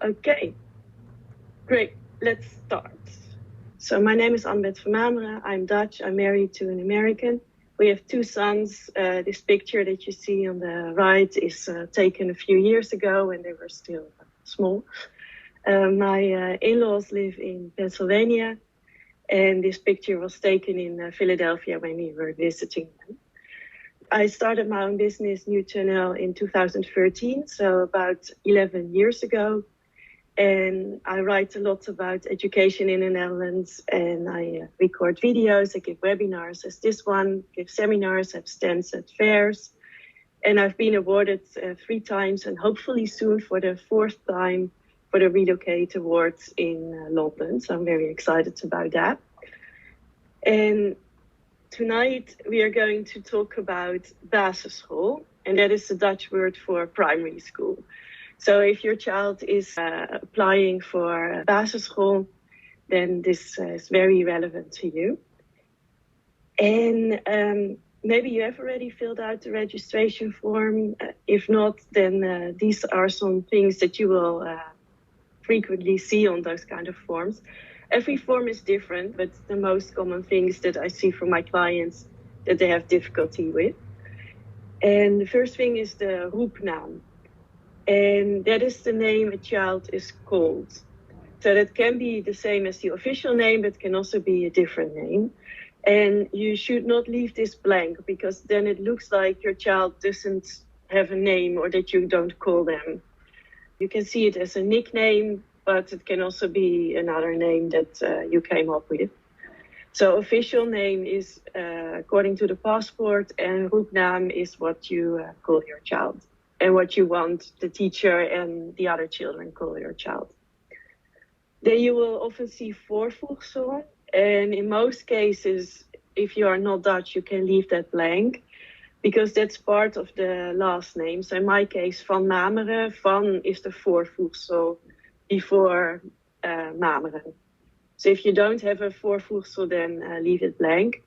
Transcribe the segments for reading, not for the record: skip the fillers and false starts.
Okay, great. Let's start. So my name is Annabeth van Mameren. I'm Dutch. I'm married to an American. We have two sons. This picture that you see on the right is taken a few years ago when they were still small. My in-laws live in Pennsylvania, and this picture was taken in Philadelphia when we were visiting them. I started my own business, New2NL, in 2013, so about 11 years ago. And I write a lot about education in the Netherlands, and I record videos, I give webinars as this one, give seminars, have stands at fairs. And I've been awarded 3 times, and hopefully soon for the 4th time, for the Relocate Awards in London. So I'm very excited about that. And tonight we are going to talk about basisschool, and that is the Dutch word for primary school. So if your child is applying for basisschool, then this is very relevant to you. And maybe you have already filled out the registration form. If not, then these are some things that you will frequently see on those kind of forms. Every form is different, but the most common things that I see from my clients that they have difficulty with. And the first thing is the roepnaam. And that is the name a child is called. So that can be the same as the official name, but can also be a different name. And you should not leave this blank, because then it looks like your child doesn't have a name or that you don't call them. You can see it as a nickname, but it can also be another name that you came up with. So official name is according to the passport, and roepnaam is what you call your child, and what you want the teacher and the other children call your child. Then you will often see voorvoegsel, and in most cases, if you are not Dutch, you can leave that blank, because that's part of the last name. So in my case, van Mameren, van is the voorvoegsel before Mameren. So if you don't have a voorvoegsel, then leave it blank.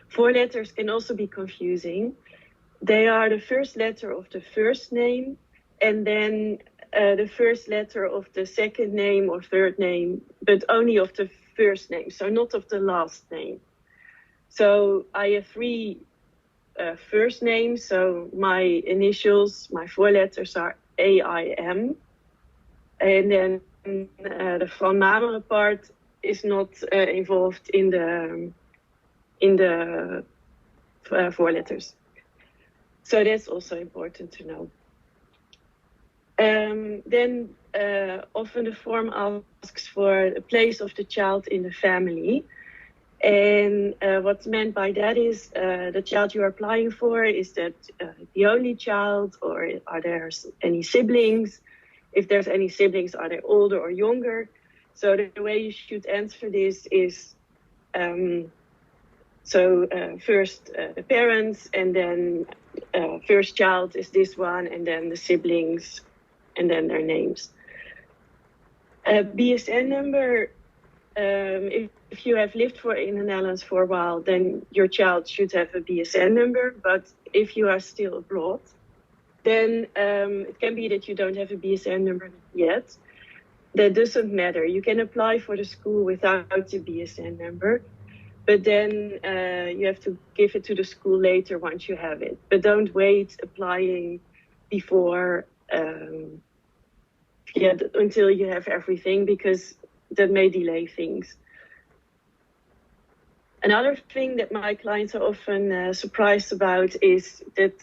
4 letters can also be confusing. They are the first letter of the first name, and then the first letter of the second name or third name, but only of the first name, so not of the last name. So I have 3 first names, so my initials, my 4 letters are AIM, and then the Van Mameren part is not involved in the 4 letters. So that's also important to know. Then often the form asks for the place of the child in the family. And what's meant by that is the child you are applying for, is that the only child, or are there any siblings? If there's any siblings, are they older or younger? So the way you should answer this is first the parents, and then first child is this one, and then the siblings, and then their names. BSN number, if you have lived in the Netherlands for a while, then your child should have a BSN number. But if you are still abroad, then it can be that you don't have a BSN number yet. That doesn't matter. You can apply for the school without a BSN number, but then you have to give it to the school later once you have it. But don't wait applying before until you have everything, because that may delay things. Another thing that my clients are often surprised about is that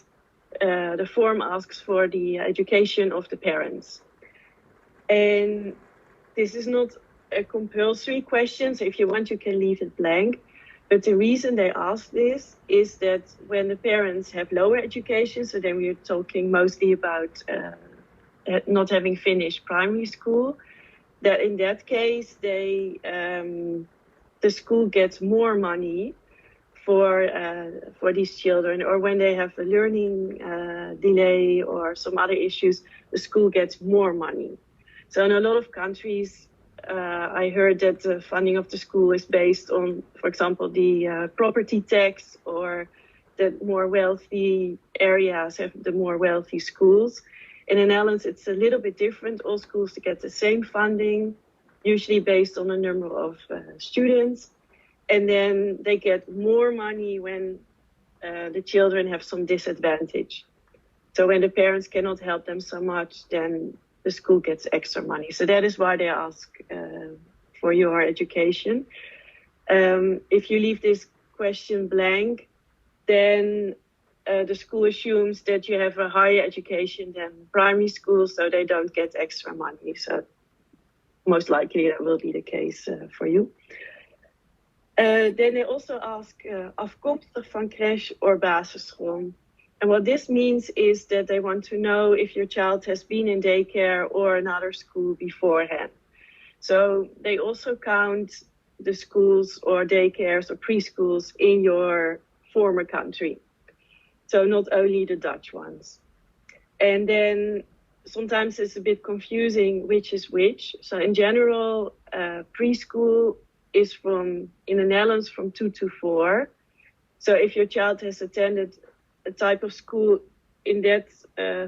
the form asks for the education of the parents. And this is not a compulsory question, so if you want, you can leave it blank. But the reason they ask this is that when the parents have lower education, so then we're talking mostly about not having finished primary school, that in that case, the school gets more money for these children, or when they have a learning delay or some other issues, the school gets more money. So in a lot of countries, I heard that the funding of the school is based on, for example, the property tax, or that more wealthy areas have the more wealthy schools. In the Netherlands, it's a little bit different. All schools get the same funding, usually based on the number of students. And then they get more money when the children have some disadvantage. So when the parents cannot help them so much, then the school gets extra money. So that is why they ask for your education. If you leave this question blank, then the school assumes that you have a higher education than primary school, so they don't get extra money. So most likely that will be the case for you. Then they also ask afkomstig van crash or basisschool. And what this means is that they want to know if your child has been in daycare or another school beforehand. So they also count the schools or daycares or preschools in your former country. So not only the Dutch ones. And then sometimes it's a bit confusing which is which. So in general, preschool is in the Netherlands from 2 to 4. So if your child has attended a type of school in that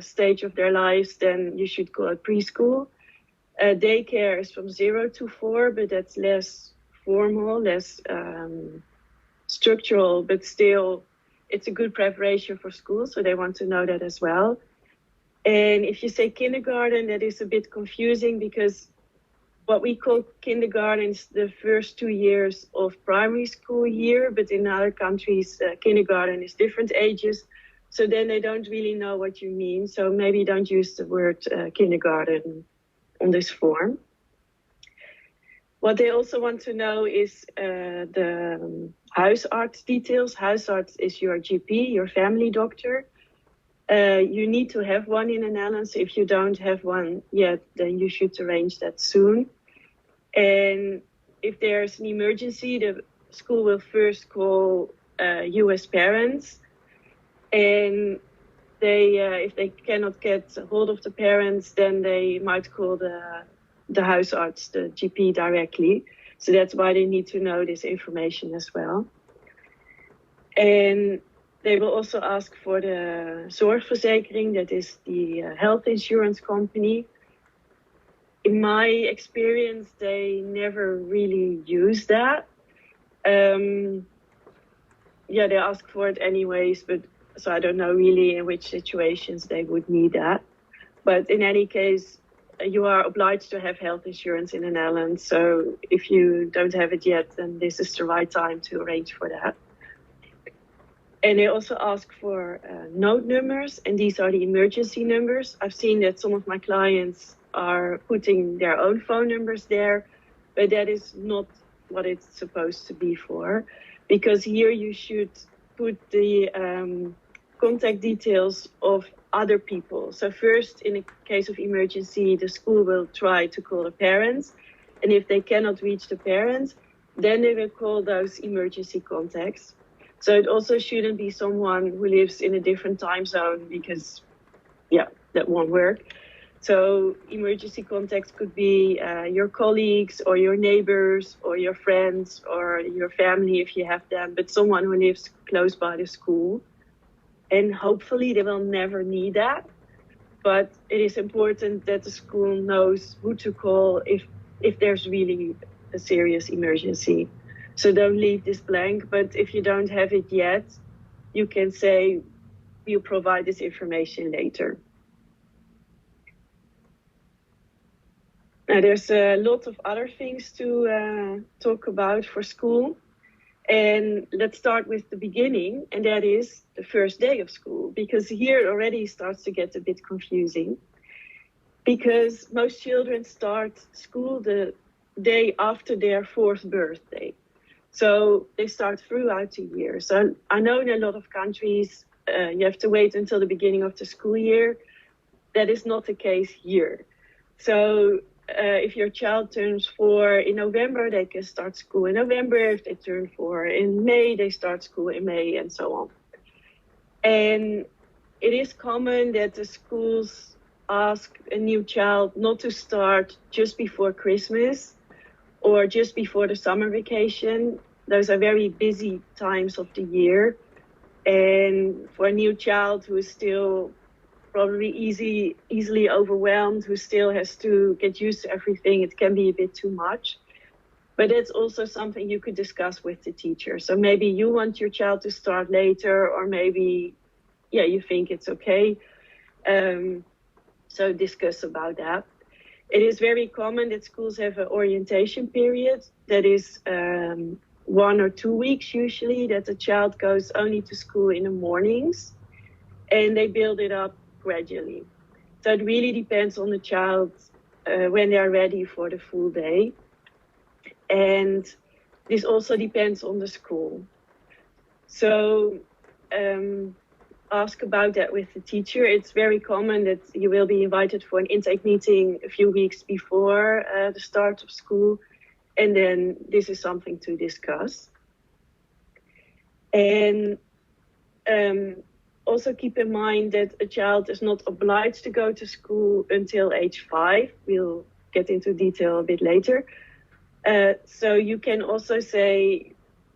stage of their lives, then you should call it preschool. Daycare is from 0 to 4, but that's less formal, less structural, but still it's a good preparation for school, so they want to know that as well. And if you say kindergarten, that is a bit confusing because what we call kindergarten is the first 2 years of primary school year, but in other countries, kindergarten is different ages. So then they don't really know what you mean. So maybe don't use the word kindergarten on this form. What they also want to know is the huisarts details. Huisarts is your GP, your family doctor. You need to have one in the Netherlands. If you don't have one yet, then you should arrange that soon. And if there's an emergency, the school will first call you as parents. And if they cannot get hold of the parents, then they might call the huisarts, the GP directly. So that's why they need to know this information as well. And they will also ask for the zorgverzekering, that is the health insurance company. In my experience, they never really use that. They ask for it anyways, but so I don't know really in which situations they would need that. But in any case, you are obliged to have health insurance in the Netherlands. So if you don't have it yet, then this is the right time to arrange for that. And they also ask for note numbers, and these are the emergency numbers. I've seen that some of my clients are putting their own phone numbers there, but that is not what it's supposed to be for, because here you should put the contact details of other people. So first, in a case of emergency, the school will try to call the parents, and if they cannot reach the parents, then they will call those emergency contacts. So it also shouldn't be someone who lives in a different time zone, because, that won't work. So emergency contacts could be your colleagues or your neighbors or your friends or your family if you have them, but someone who lives close by the school. And hopefully they will never need that. But it is important that the school knows who to call if there's really a serious emergency. So don't leave this blank, but if you don't have it yet, you can say, we'll provide this information later. Now, there's a lot of other things to talk about for school. And let's start with the beginning, and that is the first day of school, because here it already starts to get a bit confusing. Because most children start school the day after their 4th birthday. So they start throughout the year. So I know in a lot of countries, you have to wait until the beginning of the school year. That is not the case here. So if your child turns 4 in November, they can start school in November. If they turn 4 in May, they start school in May, and so on. And it is common that the schools ask a new child not to start just before Christmas or just before the summer vacation. Those are very busy times of the year. And for a new child who is still probably easily overwhelmed, who still has to get used to everything, it can be a bit too much. But it's also something you could discuss with the teacher. So maybe you want your child to start later, or maybe, yeah, you think it's okay. So discuss about that. It is very common that schools have an orientation period that is 1 or 2 weeks usually, that the child goes only to school in the mornings, and they build it up gradually. So it really depends on the child when they are ready for the full day. And this also depends on the school. So ask about that with the teacher. It's very common that you will be invited for an intake meeting a few weeks before the start of school, and then this is something to discuss. And also keep in mind that a child is not obliged to go to school until age 5. We'll get into detail a bit later. So you can also say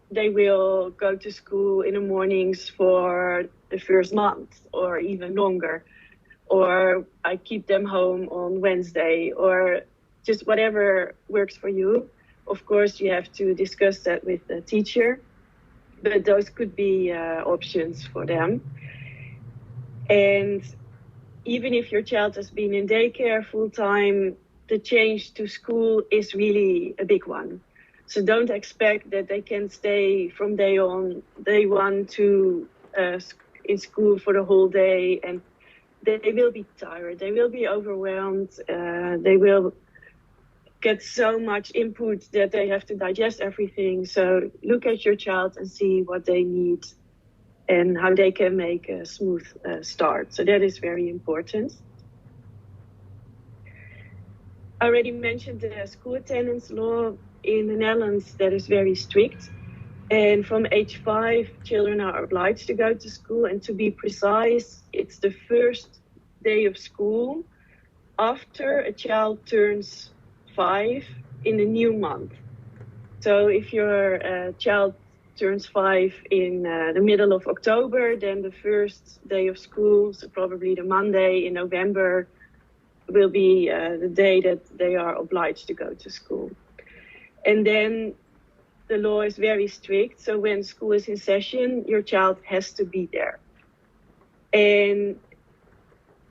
they will go to school in the mornings for the first month or even longer, or I keep them home on Wednesday, or just whatever works for you. Of course, you have to discuss that with the teacher, but those could be options for them. And even if your child has been in daycare full time, the change to school is really a big one. So don't expect that they can stay from day one to in school for the whole day, and they will be tired, they will be overwhelmed, they will get so much input that they have to digest everything. So look at your child and see what they need and how they can make a smooth start. So that is very important. I already mentioned the school attendance law in the Netherlands that is very strict. And from age 5, children are obliged to go to school. And to be precise, it's the first day of school after a child turns 5 in the new month. So if your child turns 5 in the middle of October, then the first day of school, so probably the Monday in November, will be the day that they are obliged to go to school. And then the law is very strict. So when school is in session, your child has to be there. And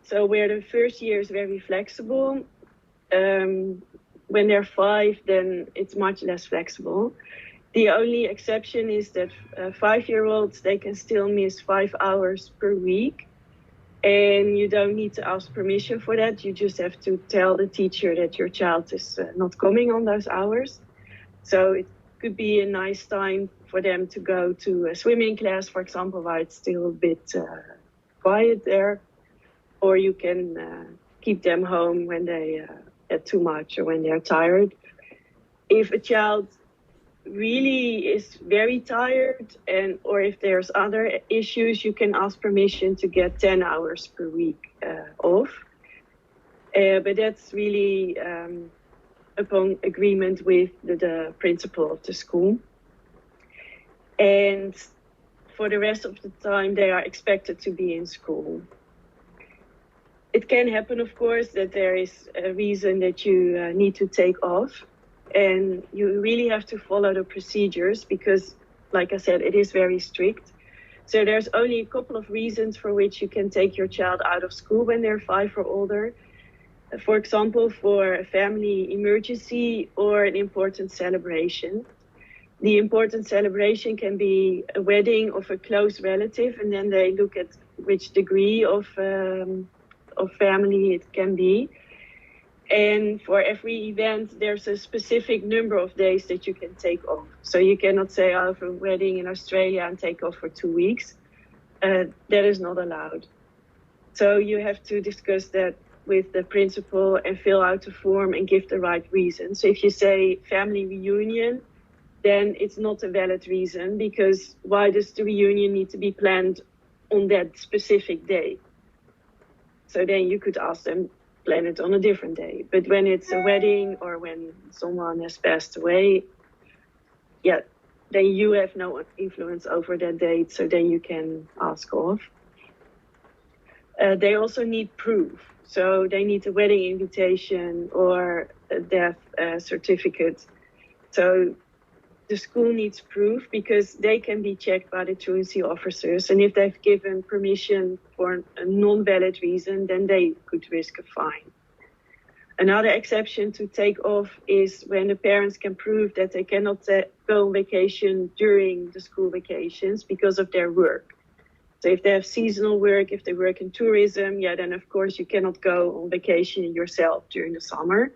so where the first year is very flexible, when they're 5, then it's much less flexible. The only exception is that 5-year-olds, they can still miss 5 hours per week. And you don't need to ask permission for that. You just have to tell the teacher that your child is not coming on those hours. So it could be a nice time for them to go to a swimming class, for example, while it's still a bit quiet there. Or you can keep them home when they get too much or when they're tired. If a child really is very tired, or if there's other issues, you can ask permission to get 10 hours per week off. But that's really upon agreement with the principal of the school. And for the rest of the time, they are expected to be in school. It can happen, of course, that there is a reason that you need to take off. And you really have to follow the procedures because, like I said, it is very strict. So there's only a couple of reasons for which you can take your child out of school when they're 5 or older. For example, for a family emergency or an important celebration. The important celebration can be a wedding of a close relative, and then they look at which degree of family it can be. And for every event, there's a specific number of days that you can take off. So you cannot say, I have a wedding in Australia and take off for 2 weeks. That is not allowed. So you have to discuss that with the principal and fill out a form and give the right reason. So if you say family reunion, then it's not a valid reason, because why does the reunion need to be planned on that specific day? So then you could ask them, plan it on a different day. But when it's a wedding or when someone has passed away, yeah, then you have no influence over that date, so then you can ask off. They also need proof. So they need a wedding invitation or a death certificate. So the school needs proof because they can be checked by the truancy officers. And if they've given permission for a non-valid reason, then they could risk a fine. Another exception to take off is when the parents can prove that they cannot go on vacation during the school vacations because of their work. So if they have seasonal work, if they work in tourism, then of course you cannot go on vacation yourself during the summer.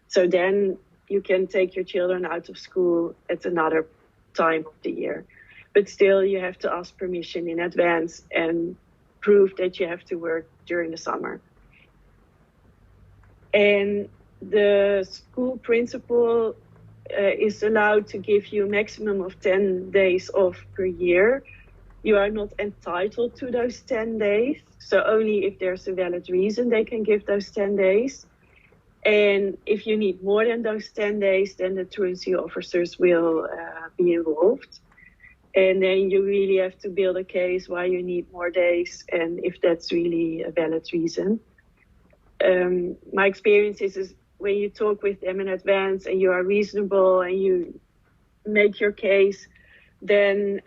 So then you can take your children out of school at another time of the year. But still, you have to ask permission in advance and prove that you have to work during the summer. And the school principal is allowed to give you a maximum of 10 days off per year. You are not entitled to those 10 days. So only if there's a valid reason they can give those 10 days. And if you need more than those 10 days, then the truancy officers will be involved. And then you really have to build a case why you need more days and if that's really a valid reason. My experience is when you talk with them in advance and you are reasonable and you make your case, then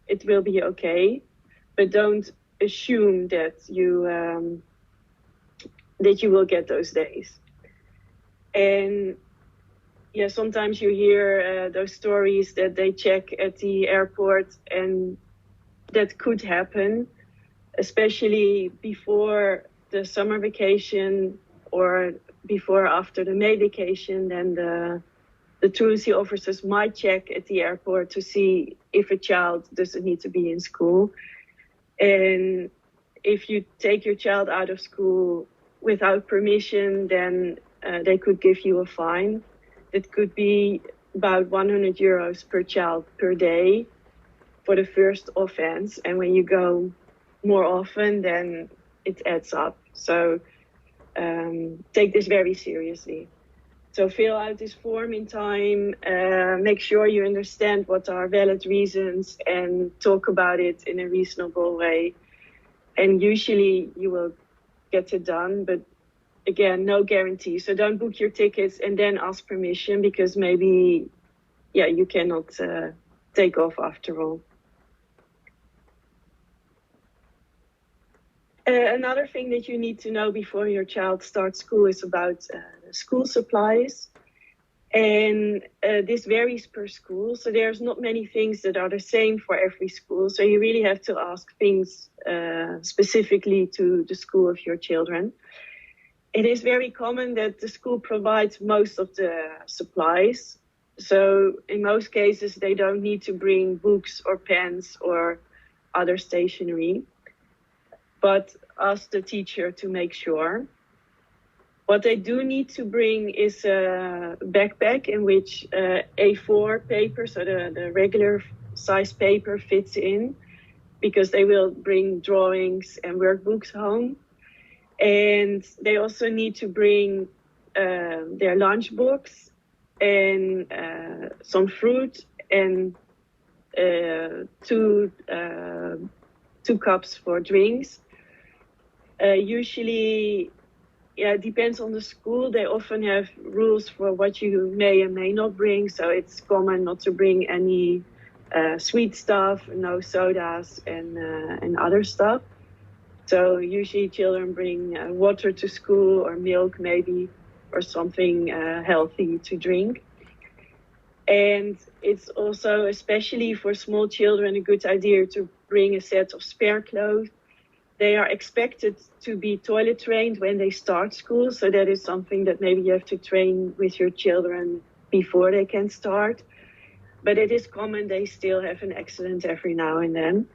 it will be okay. But don't assume that you will get those days. And sometimes you hear those stories that they check at the airport, and that could happen, especially before the summer vacation or before or after the May vacation. Then the truancy officers might check at the airport to see if a child doesn't need to be in school. And if you take your child out of school without permission, then they could give you a fine. It could be about 100 euros per child per day for the first offense. And when you go more often, then it adds up. So take this very seriously. So fill out this form in time, make sure you understand what are valid reasons and talk about it in a reasonable way. And usually you will get it done, but again, no guarantee. So don't book your tickets and then ask permission because maybe, you cannot take off after all. Another thing that you need to know before your child starts school is about school supplies. And this varies per school. So there's not many things that are the same for every school. So you really have to ask things specifically to the school of your children. It is very common that the school provides most of the supplies. So in most cases, they don't need to bring books or pens or other stationery, but ask the teacher to make sure. What they do need to bring is a backpack in which A4 paper, so the regular size paper, fits in, because they will bring drawings and workbooks home. And they also need to bring their lunchbox and some fruit and two cups for drinks. Usually, it depends on the school. They often have rules for what you may and may not bring. So it's common not to bring any sweet stuff, no sodas and other stuff. So usually children bring water to school or milk maybe, or something healthy to drink. And it's also, especially for small children, a good idea to bring a set of spare clothes. They are expected to be toilet trained when they start school. So that is something that maybe you have to train with your children before they can start. But it is common they still have an accident every now and then.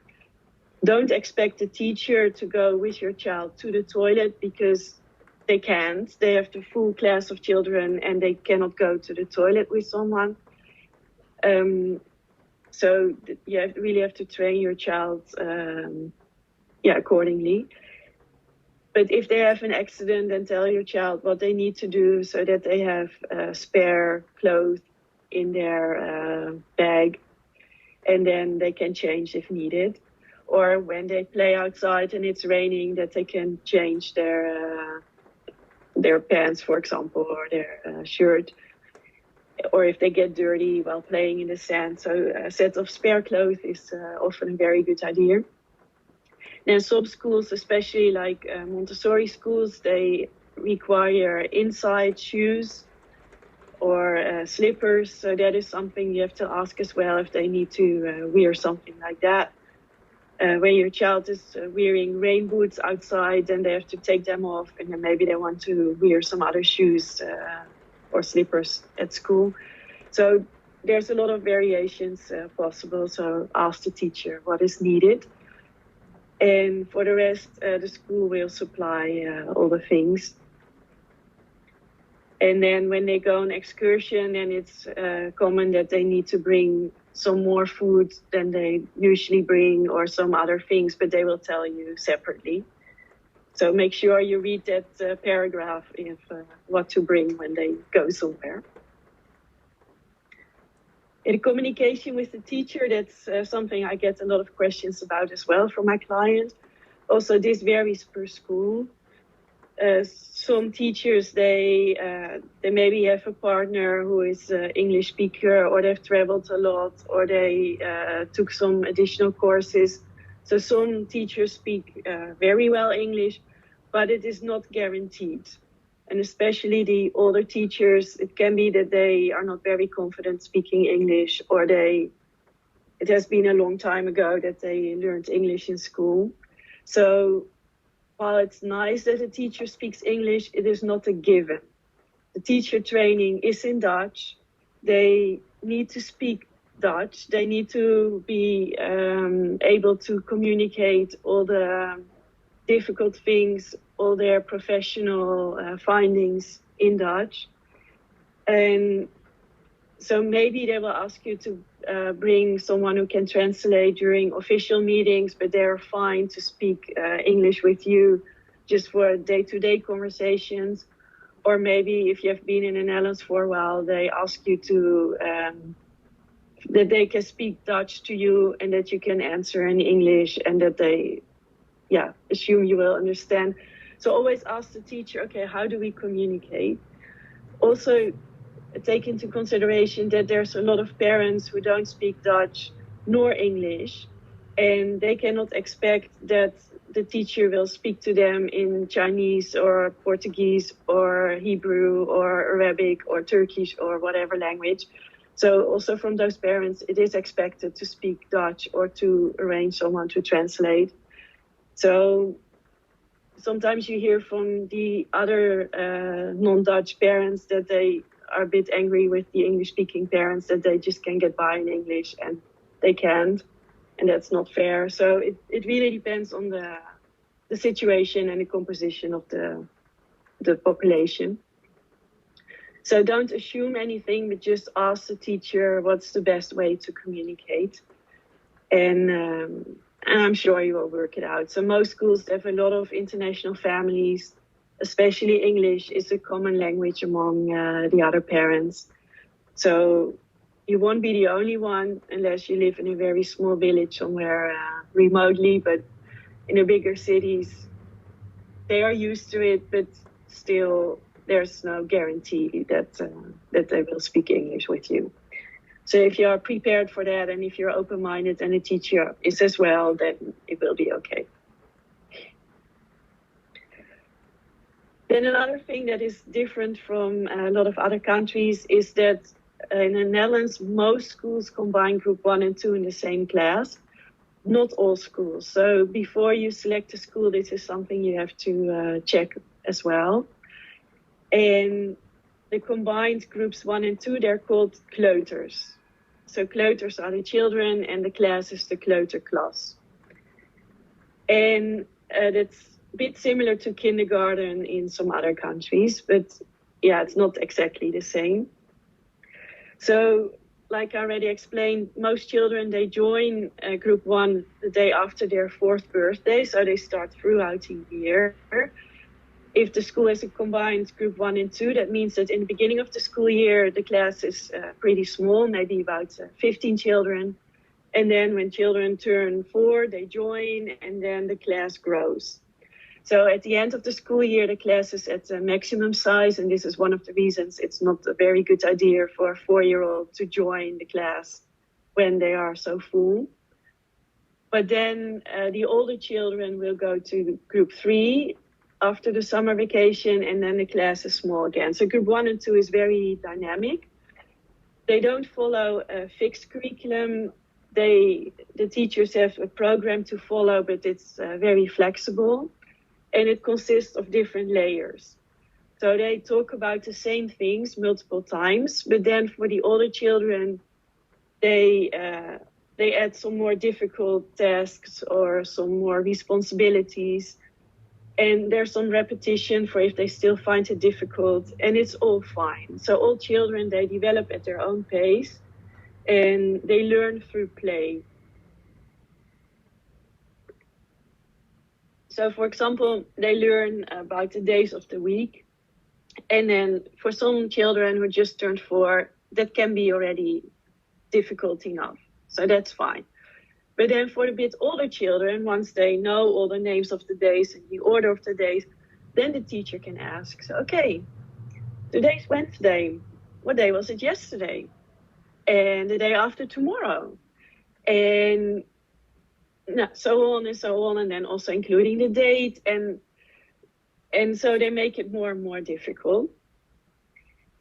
Don't expect the teacher to go with your child to the toilet because they can't. They have the full class of children and they cannot go to the toilet with someone. So you really have to train your child accordingly. But if they have an accident, then tell your child what they need to do so that they have spare clothes in their bag, and then they can change if needed. or when they play outside and it's raining, that they can change their pants, for example, or their shirt, or if they get dirty while playing in the sand. So a set of spare clothes is often a very good idea. Then some schools, especially like Montessori schools, they require inside shoes or slippers. So that is something you have to ask as well, if they need to wear something like that. When your child is wearing rain boots outside, then they have to take them off, and then maybe they want to wear some other shoes or slippers at school. So there's a lot of variations possible. So ask the teacher what is needed. And for the rest, the school will supply all the things. And then when they go on excursion, then it's common that they need to bring some more food than they usually bring, or some other things, but they will tell you separately. So make sure you read that paragraph if what to bring when they go somewhere. In communication with the teacher, that's something I get a lot of questions about as well from my clients. Also, this varies per school. Some teachers, they maybe have a partner who is an English speaker, or they've traveled a lot, or they took some additional courses. So some teachers speak very well English, but it is not guaranteed. And especially the older teachers, it can be that they are not very confident speaking English, or it has been a long time ago that they learned English in school. So while it's nice that a teacher speaks English, it is not a given. The teacher training is in Dutch. They need to speak Dutch. They need to be able to communicate all the difficult things, all their professional findings in Dutch. And so maybe they will ask you to bring someone who can translate during official meetings, but they're fine to speak English with you just for day-to-day conversations. Or maybe if you have been in the Netherlands for a while, they ask you to that they can speak Dutch to you and that you can answer in English, and that they assume you will understand. So always ask the teacher, okay, how do we communicate? Also, take into consideration that there's a lot of parents who don't speak Dutch nor English, and they cannot expect that the teacher will speak to them in Chinese or Portuguese or Hebrew or Arabic or Turkish or whatever language. So also from those parents, it is expected to speak Dutch or to arrange someone to translate. So sometimes you hear from the other non-Dutch parents that they are a bit angry with the English-speaking parents, that they just can get by in English and they can't, and that's not fair. So it really depends on the situation and the composition of the population. So don't assume anything, but just ask the teacher what's the best way to communicate. And I'm sure you will work it out. So most schools have a lot of international families, especially English is a common language among the other parents. So you won't be the only one unless you live in a very small village somewhere remotely, but in the bigger cities, they are used to it, but still there's no guarantee that they will speak English with you. So if you are prepared for that, and if you're open-minded and the teacher is as well, then it will be okay. Then another thing that is different from a lot of other countries is that in the Netherlands, most schools combine group 1 and 2 in the same class. Not all schools. So before you select a school, this is something you have to check as well. And the combined groups 1 and 2, they're called kleuters. So kleuters are the children and the class is the kleuter class. And that's a bit similar to kindergarten in some other countries, but yeah, it's not exactly the same. So like I already explained, most children, they join group 1 the day after their 4th birthday, so they start throughout the year. If the school has a combined group 1 and 2, that means that in the beginning of the school year, the class is pretty small, maybe about 15 children. And then when children turn 4, they join, and then the class grows. So at the end of the school year, the class is at the maximum size, and this is one of the reasons it's not a very good idea for a 4-year-old to join the class when they are so full. But then the older children will go to group 3 after the summer vacation, and then the class is small again. So group 1 and 2 is very dynamic. They don't follow a fixed curriculum. The teachers have a program to follow, but it's very flexible, and it consists of different layers. So they talk about the same things multiple times, but then for the older children, they add some more difficult tasks or some more responsibilities. And there's some repetition for if they still find it difficult, and it's all fine. So all children, they develop at their own pace, and they learn through play. So for example, they learn about the days of the week. And then for some children who just turned 4, that can be already difficult enough. So that's fine. But then for the bit older children, once they know all the names of the days and the order of the days, then the teacher can ask, so, okay, today's Wednesday. What day was it yesterday? And the day after tomorrow? And so on and so on, and then also including the date. And so they make it more and more difficult.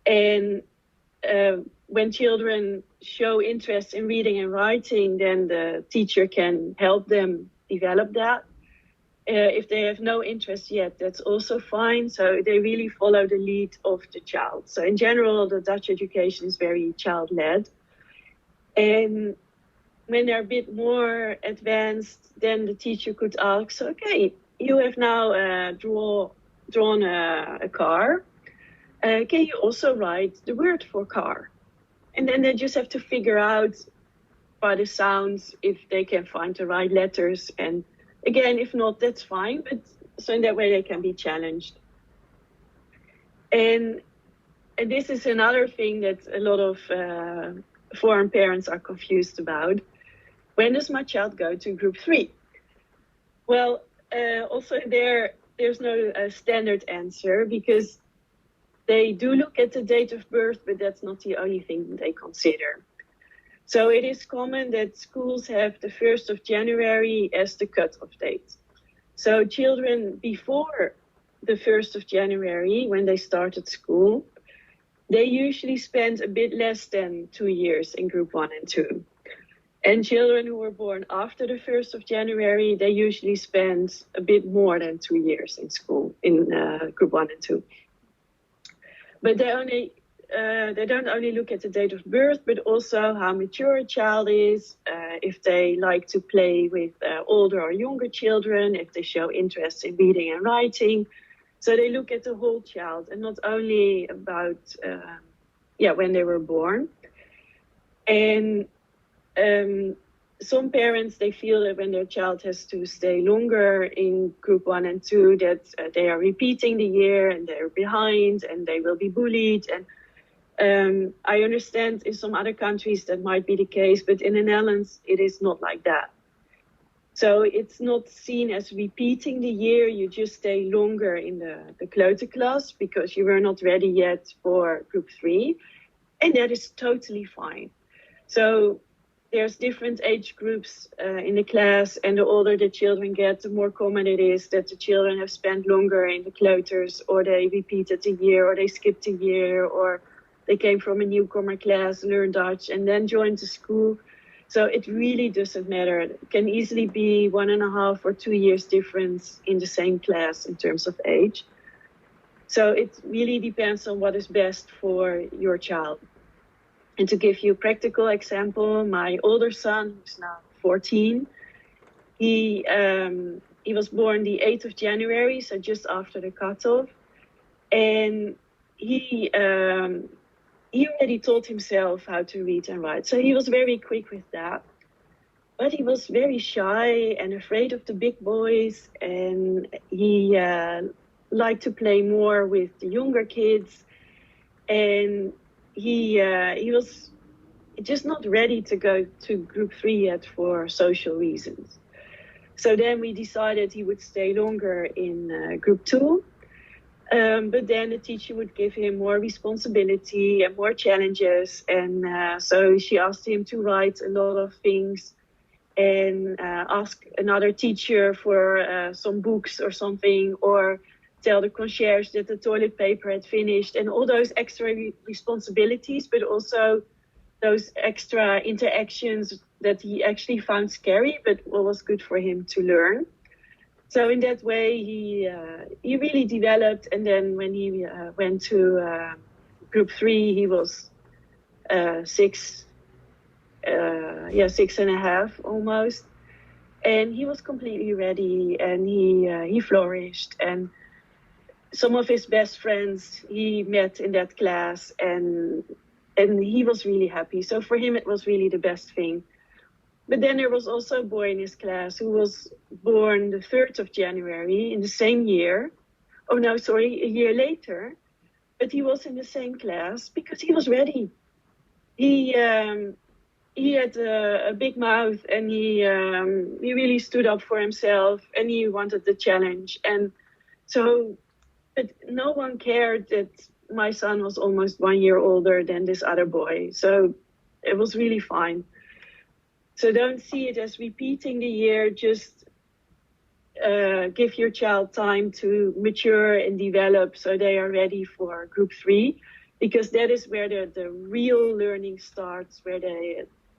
And when children show interest in reading and writing, then the teacher can help them develop that. If they have no interest yet, that's also fine. So they really follow the lead of the child. So in general, the Dutch education is very child-led. And when they're a bit more advanced, then the teacher could ask, so, okay, you have now drawn a car. Can you also write the word for car? And then they just have to figure out by the sounds if they can find the right letters. And again, if not, that's fine. But so in that way, they can be challenged. And this is another thing that a lot of foreign parents are confused about. When does my child go to group 3? Well, also there's no standard answer, because they do look at the date of birth, but that's not the only thing they consider. So it is common that schools have the 1st of January as the cutoff date. So children before the 1st of January, when they started school, they usually spend a bit less than 2 years in group 1 and 2. And children who were born after the 1st of January, they usually spend a bit more than 2 years in school, in group 1 and 2. But they don't only look at the date of birth, but also how mature a child is, if they like to play with older or younger children, if they show interest in reading and writing. So they look at the whole child, and not only about when they were born. And some parents, they feel that when their child has to stay longer in group 1 and 2, that they are repeating the year and they're behind and they will be bullied. And I understand in some other countries that might be the case, but in the Netherlands, it is not like that. So it's not seen as repeating the year. You just stay longer in the kleuterklas because you were not ready yet for group 3. And that is totally fine. So there's different age groups in the class, and the older the children get, the more common it is that the children have spent longer in the kleuters, or they repeated a year, or they skipped a year, or they came from a newcomer class, learned Dutch, and then joined the school. So it really doesn't matter. It can easily be 1.5 or 2 years difference in the same class in terms of age. So it really depends on what is best for your child. And to give you a practical example, my older son, who's now 14, he was born the 8th of January, so just after the cutoff. And he already taught himself how to read and write. So he was very quick with that. But he was very shy and afraid of the big boys. And he liked to play more with the younger kids. And he just not ready to go to group 3 yet for social reasons. So then we decided he would stay longer in group 2. But then the teacher would give him more responsibility and more challenges. And so she asked him to write a lot of things and ask another teacher for some books or something, or tell the concierge that the toilet paper had finished, and all those extra responsibilities, but also those extra interactions that he actually found scary, but what was good for him to learn. So in that way, he really developed. And then when he went to group 3, he was 6 and a half almost, and he was completely ready, and he flourished. And some of his best friends he met in that class, and he was really happy. So for him, it was really the best thing. But then there was also a boy in his class who was born the 3rd of January in the same year. Oh, no, sorry, a year later. But he was in the same class because he was ready. He had a big mouth, and he really stood up for himself, and he wanted the challenge. And so, but no one cared that my son was almost 1 year older than this other boy. So it was really fine. So don't see it as repeating the year, just give your child time to mature and develop so they are ready for group 3, because that is where the real learning starts, where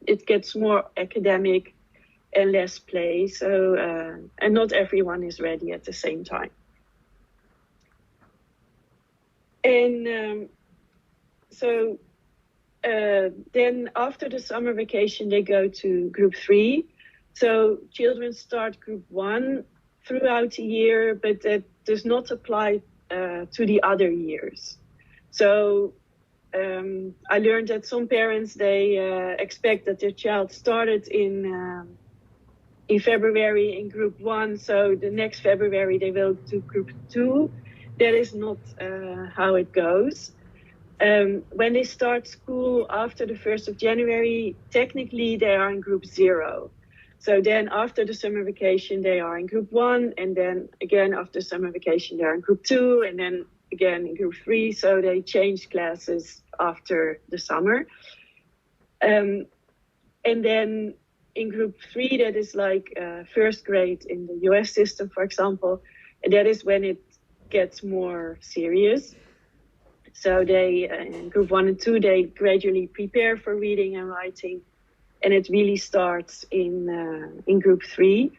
it gets more academic and less play. So, and not everyone is ready at the same time. And so then after the summer vacation, they go to group 3. So children start group 1 throughout the year, but that does not apply to the other years. So I learned that some parents, they expect that their child started in February in group 1, so the next February they will do group 2. That is not how it goes. When they start school after the 1st of January, technically they are in group 0. So then after the summer vacation, they are in group 1, and then again after summer vacation, they are in group 2, and then again in group 3. So they change classes after the summer. And then in group 3, that is like first grade in the US system, for example, and that is when it gets more serious. So they, in group 1 and 2, they gradually prepare for reading and writing, and it really starts in group 3.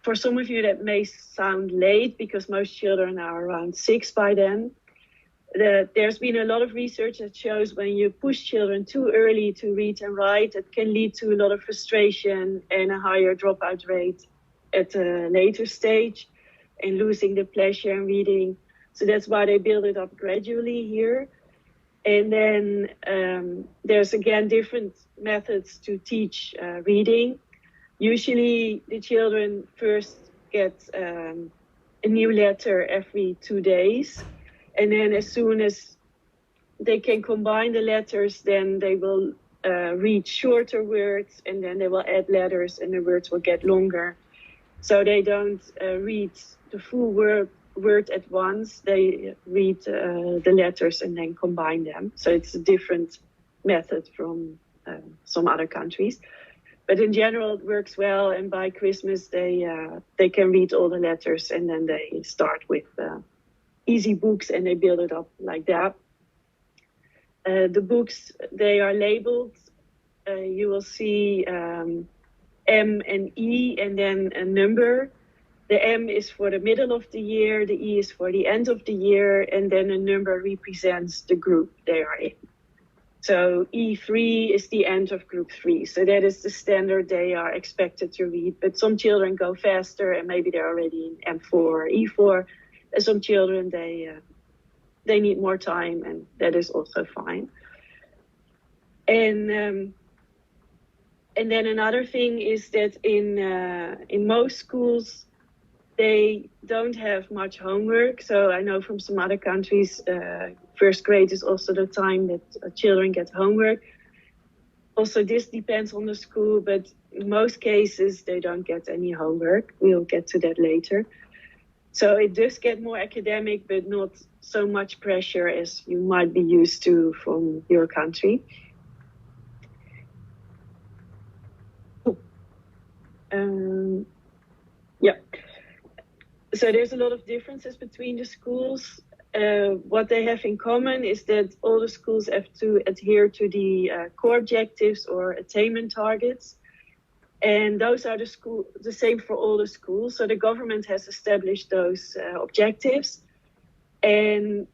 For some of you, that may sound late because most children are around 6 by then. There's been a lot of research that shows when you push children too early to read and write, it can lead to a lot of frustration and a higher dropout rate at a later stage, and losing the pleasure in reading. So that's why they build it up gradually here. And then there's again different methods to teach reading. Usually the children first get a new letter every 2 days. And then as soon as they can combine the letters, then they will read shorter words, and then they will add letters, and the words will get longer. So they don't read the full word at once. They read the letters and then combine them. So it's a different method from some other countries. But in general, it works well. And by Christmas, they can read all the letters, and then they start with easy books, and they build it up like that. The books, they are labeled. You will see M and E, and then a number. The M is for the middle of the year, the E is for the end of the year, and then a number represents the group they are in. So E3 is the end of group 3. So that is the standard they are expected to read. But some children go faster, and maybe they're already in M4 or E4. And some children, they need more time, and that is also fine. And then another thing is that in most schools, they don't have much homework. So I know from some other countries, first grade is also the time that children get homework. Also, this depends on the school, but in most cases, they don't get any homework. We'll get to that later. So it does get more academic, but not so much pressure as you might be used to from your country. Yeah. So there's a lot of differences between the schools. What they have in common is that all the schools have to adhere to the core objectives or attainment targets. And those are the same for all the schools. So the government has established those objectives. And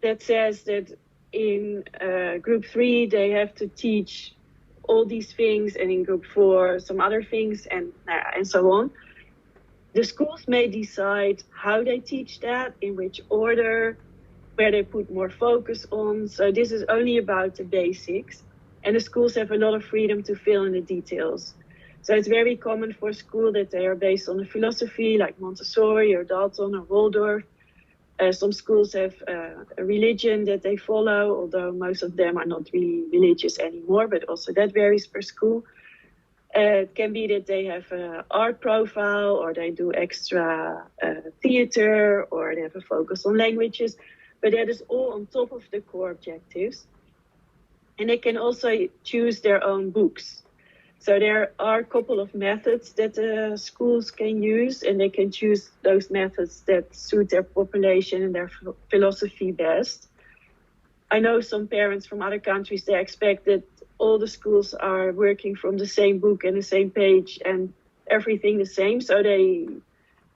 that says that in group 3, they have to teach all these things, and in group 4, some other things, and so on. The schools may decide how they teach that, in which order, where they put more focus on. So this is only about the basics. And the schools have a lot of freedom to fill in the details. So it's very common for a school that they are based on a philosophy like Montessori or Dalton or Waldorf. Some schools have a religion that they follow, although most of them are not really religious anymore, but also that varies per school. It can be that they have an art profile, or they do extra theater, or they have a focus on languages, but that is all on top of the core objectives. And they can also choose their own books. So there are a couple of methods that the schools can use, and they can choose those methods that suit their population and their philosophy best. I know some parents from other countries, they expect that all the schools are working from the same book and the same page and everything the same. So they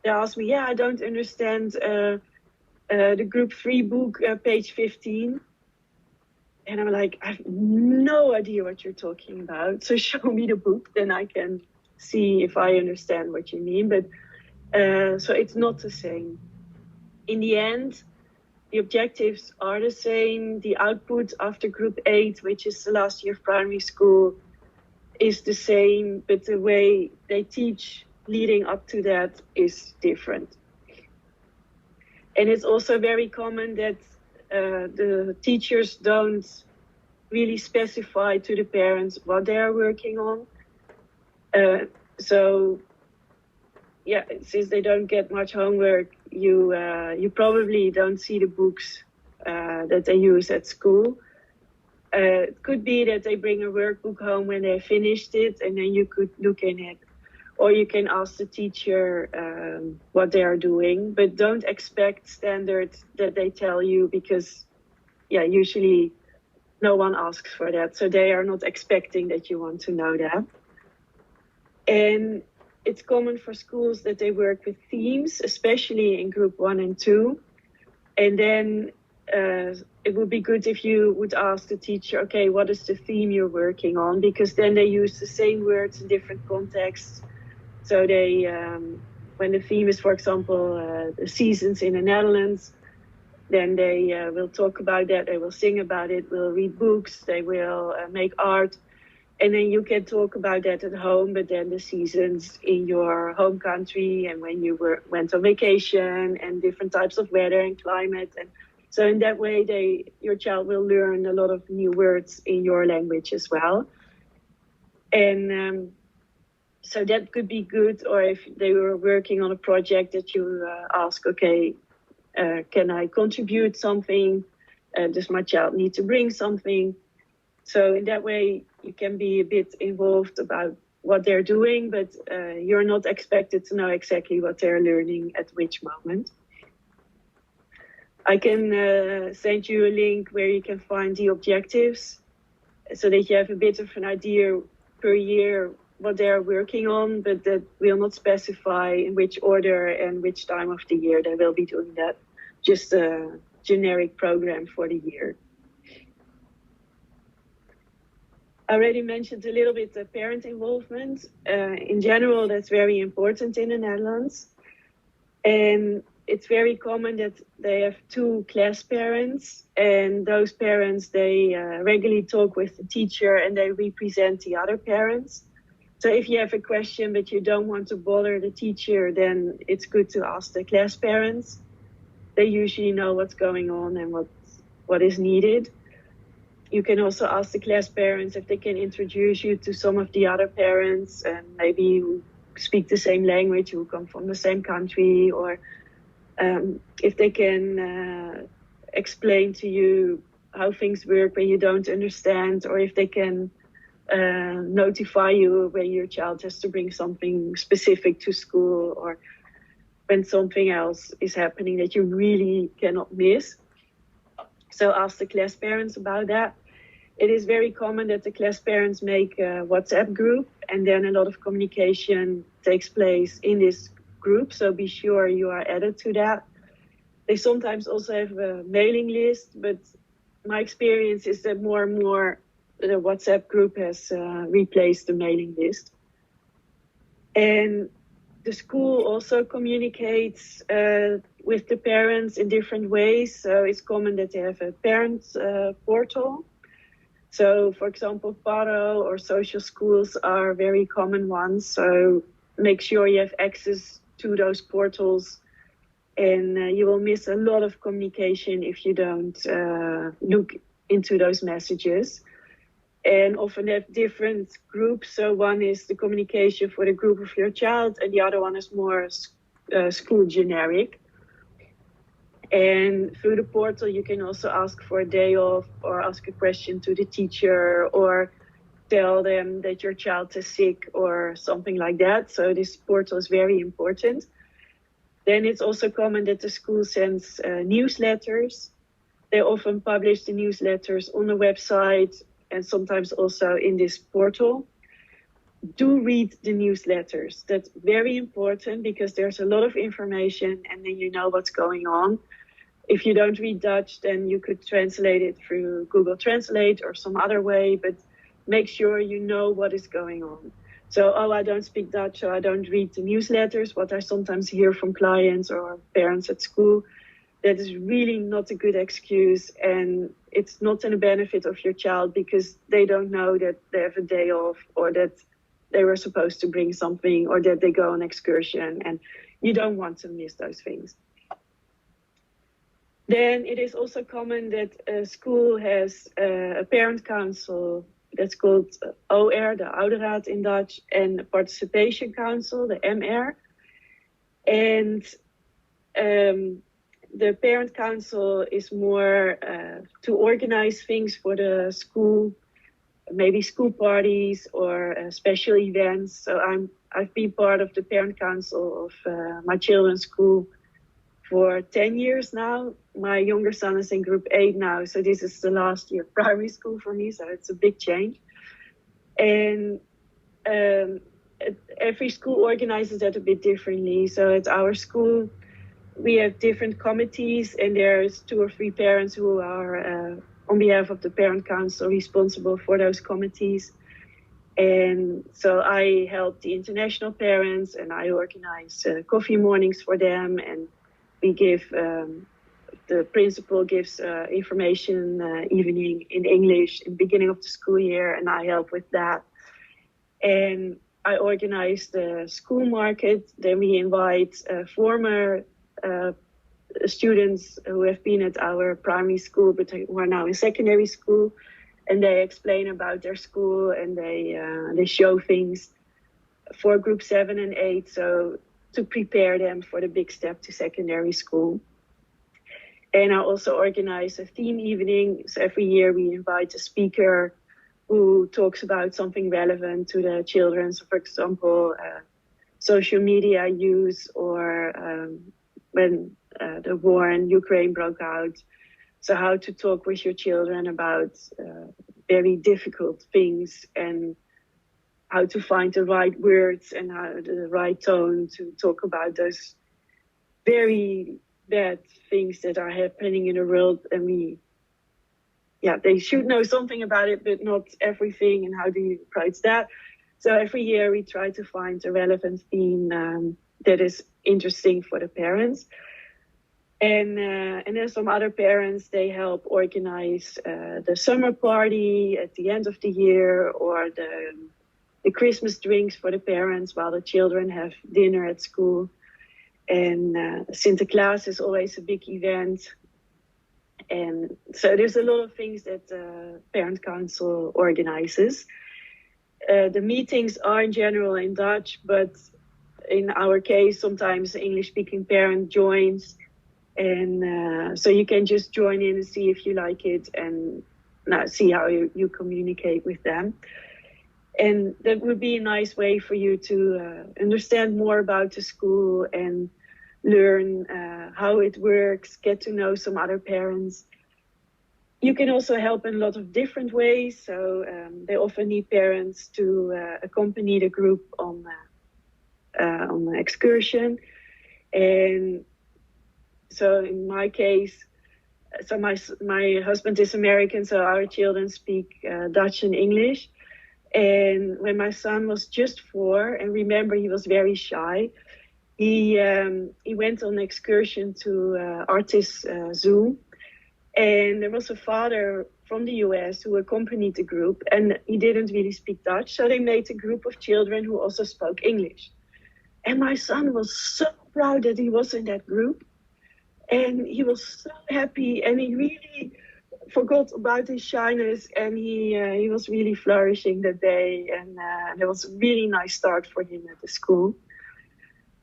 ask me, I don't understand the group 3 book, page 15. And I'm like, I have no idea what you're talking about. So show me the book, then I can see if I understand what you mean. But so it's not the same. In the end, the objectives are the same. The output after group 8, which is the last year of primary school, is the same. But the way they teach leading up to that is different. And it's also very common that the teachers don't really specify to the parents what they are working on. So, since they don't get much homework, you probably don't see the books that they use at school. It could be that they bring a workbook home when they finished it, and then you could look in it. Or you can ask the teacher what they are doing, but don't expect standards that they tell you, because usually no one asks for that. So they are not expecting that you want to know that. And it's common for schools that they work with themes, especially in group 1 and 2. And then it would be good if you would ask the teacher, okay, what is the theme you're working on? Because then they use the same words in different contexts. So they, when the theme is, for example, the seasons in the Netherlands, then they will talk about that, they will sing about it, will read books, they will make art. And then you can talk about that at home, but then the seasons in your home country and when you went on vacation and different types of weather and climate. And so in that way, your child will learn a lot of new words in your language as well. And so that could be good. Or if they were working on a project that you ask, okay, can I contribute something? Does my child need to bring something? So in that way, you can be a bit involved about what they're doing, but you're not expected to know exactly what they're learning at which moment. I can send you a link where you can find the objectives so that you have a bit of an idea per year what they are working on, but that will not specify in which order and which time of the year they will be doing that. Just a generic program for the year. I already mentioned a little bit the parent involvement. In general, that's very important in the Netherlands. And it's very common that they have 2 class parents, and those parents, they regularly talk with the teacher and they represent the other parents. So if you have a question but you don't want to bother the teacher, then it's good to ask the class parents. They usually know what's going on and what is needed. You can also ask the class parents if they can introduce you to some of the other parents and maybe who speak the same language, who come from the same country, or if they can explain to you how things work when you don't understand, or if they can notify you when your child has to bring something specific to school, or when something else is happening that you really cannot miss. So ask the class parents about that. It is very common that the class parents make a WhatsApp group, and then a lot of communication takes place in this group. So be sure you are added to that. They sometimes also have a mailing list, but my experience is that more and more the WhatsApp group has replaced the mailing list. And the school also communicates with the parents in different ways. So it's common that they have a parent portal. So, for example, Paro or social schools are very common ones. So make sure you have access to those portals, and you will miss a lot of communication if you don't look into those messages. And often they have different groups. So one is the communication for the group of your child, and the other one is more school generic. And through the portal, you can also ask for a day off, or ask a question to the teacher, or tell them that your child is sick or something like that. So this portal is very important. Then it's also common that the school sends newsletters. They often publish the newsletters on the website and sometimes also in this portal. Do read the newsletters. That's very important because there's a lot of information, and then you know what's going on. If you don't read Dutch, then you could translate it through Google Translate or some other way, but make sure you know what is going on. So, I don't speak Dutch, so I don't read the newsletters, what I sometimes hear from clients or parents at school. That is really not a good excuse, and it's not in the benefit of your child because they don't know that they have a day off, or that they were supposed to bring something, or that they go on excursion, and you don't want to miss those things. Then it is also common that a school has a parent council that's called OR, the Ouderraad in Dutch, and a participation council, the MR. And the parent council is more to organize things for the school, maybe school parties or special events. So I've been part of the parent council of my children's school for 10 years now. My younger son is in group 8 now, so this is the last year of primary school for me, so it's a big change. And every school organizes that a bit differently. So at our school, we have different committees, and there's 2 or 3 parents who are, on behalf of the parent council, responsible for those committees. And so I help the international parents, and I organize coffee mornings for them, and we give, the principal gives information evening in English in the beginning of the school year, and I help with that. And I organize the school market. Then we invite former students who have been at our primary school but who are now in secondary school, and they explain about their school, and they show things for group 7 and 8, so to prepare them for the big step to secondary school. And I also organize a theme evening. So every year we invite a speaker who talks about something relevant to the children. So for example, social media use, or when the war in Ukraine broke out. So how to talk with your children about very difficult things, and how to find the right words and the right tone to talk about those very bad things that are happening in the world. And they should know something about it, but not everything, and how do you approach that? So every year we try to find a relevant theme that is interesting for the parents. And then some other parents, they help organize the summer party at the end of the year, or the Christmas drinks for the parents while the children have dinner at school. And Sinterklaas is always a big event. And so there's a lot of things that Parent Council organizes. The meetings are in general in Dutch, but in our case, sometimes the English-speaking parent joins. And so you can just join in and see if you like it and see how you communicate with them. And that would be a nice way for you to understand more about the school and learn how it works, get to know some other parents. You can also help in a lot of different ways. So they often need parents to accompany the group on an excursion. And so in my case, so my husband is American, so our children speak Dutch and English. And when my son was just 4, and remember he was very shy, he went on an excursion to Artist Zoo. And there was a father from the US who accompanied the group, and he didn't really speak Dutch. So they made a group of children who also spoke English. And my son was so proud that he was in that group. And he was so happy, and he really forgot about his shyness, and he was really flourishing that day. And there was a really nice start for him at the school.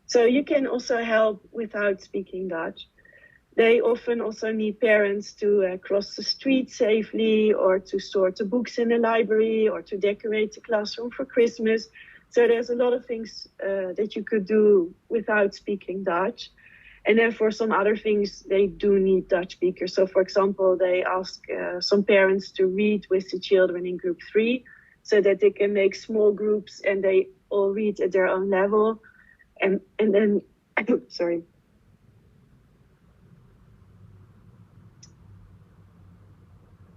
So you can also help without speaking Dutch. They often also need parents to cross the street safely, or to sort the books in the library, or to decorate the classroom for Christmas. So there's a lot of things that you could do without speaking Dutch. And then for some other things, they do need Dutch speakers. So for example, they ask some parents to read with the children in group 3, so that they can make small groups and they all read at their own level. And then, sorry.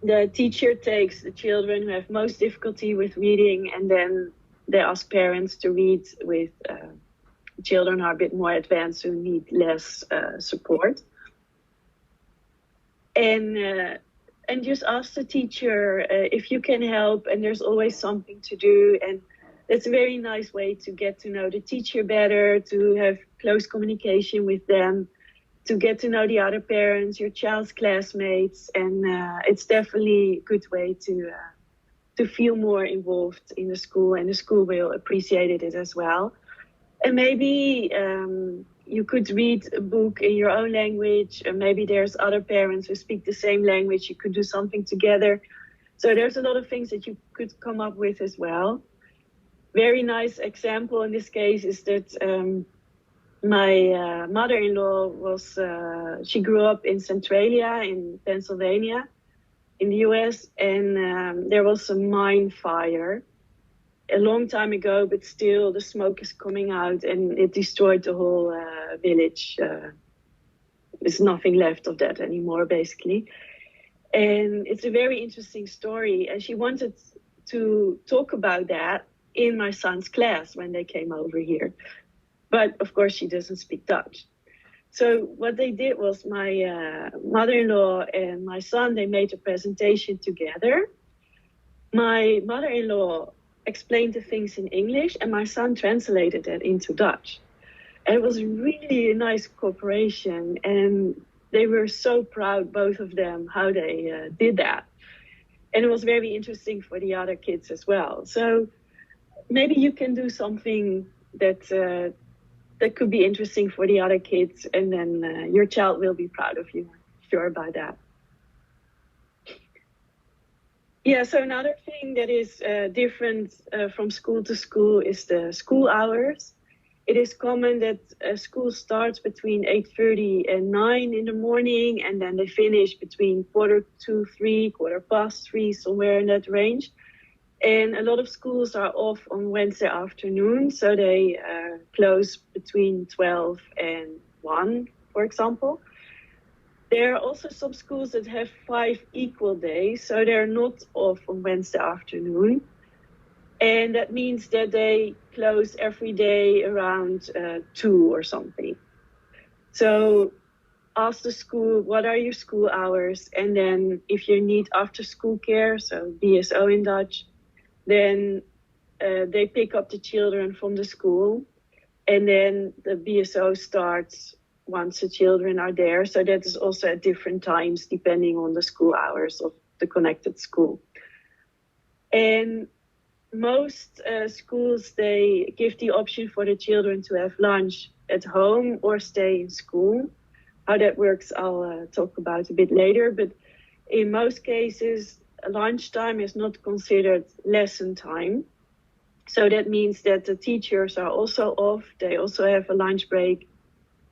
The teacher takes the children who have most difficulty with reading, and then they ask parents to read with children who are a bit more advanced, who need less support. And just ask the teacher if you can help, and there's always something to do. And it's a very nice way to get to know the teacher better, to have close communication with them, to get to know the other parents, your child's classmates. And it's definitely a good way to feel more involved in the school, and the school will appreciate it as well. And maybe you could read a book in your own language, and maybe there's other parents who speak the same language. You could do something together. So there's a lot of things that you could come up with as well. Very nice example in this case is that my mother-in-law she grew up in Centralia in Pennsylvania in the US, and there was a mine fire a long time ago, but still the smoke is coming out, and it destroyed the whole village. There's nothing left of that anymore, basically. And it's a very interesting story, and she wanted to talk about that in my son's class when they came over here. But of course, she doesn't speak Dutch. So what they did was my mother-in-law and my son, they made a presentation together. My mother-in-law explained the things in English, and my son translated that into Dutch. And it was really a nice cooperation, and they were so proud, both of them, how they did that. And it was very interesting for the other kids as well. So maybe you can do something that could be interesting for the other kids, and then your child will be proud of you. I'm sure about that. Yeah, so another thing that is different from school to school is the school hours. It is common that school starts between 8:30 and 9 in the morning, and then they finish between 2:45, 3:15, somewhere in that range. And a lot of schools are off on Wednesday afternoon, so they close between 12 and 1, for example. There are also some schools that have 5 equal days, so they're not off on Wednesday afternoon. And that means that they close every day around 2 or something. So ask the school, what are your school hours? And then if you need after school care, so BSO in Dutch, then they pick up the children from the school. And then the BSO starts once the children are there. So that is also at different times depending on the school hours of the connected school. And most schools, they give the option for the children to have lunch at home or stay in school. How that works, I'll talk about a bit later. But in most cases, lunchtime is not considered lesson time. So that means that the teachers are also off. They also have a lunch break.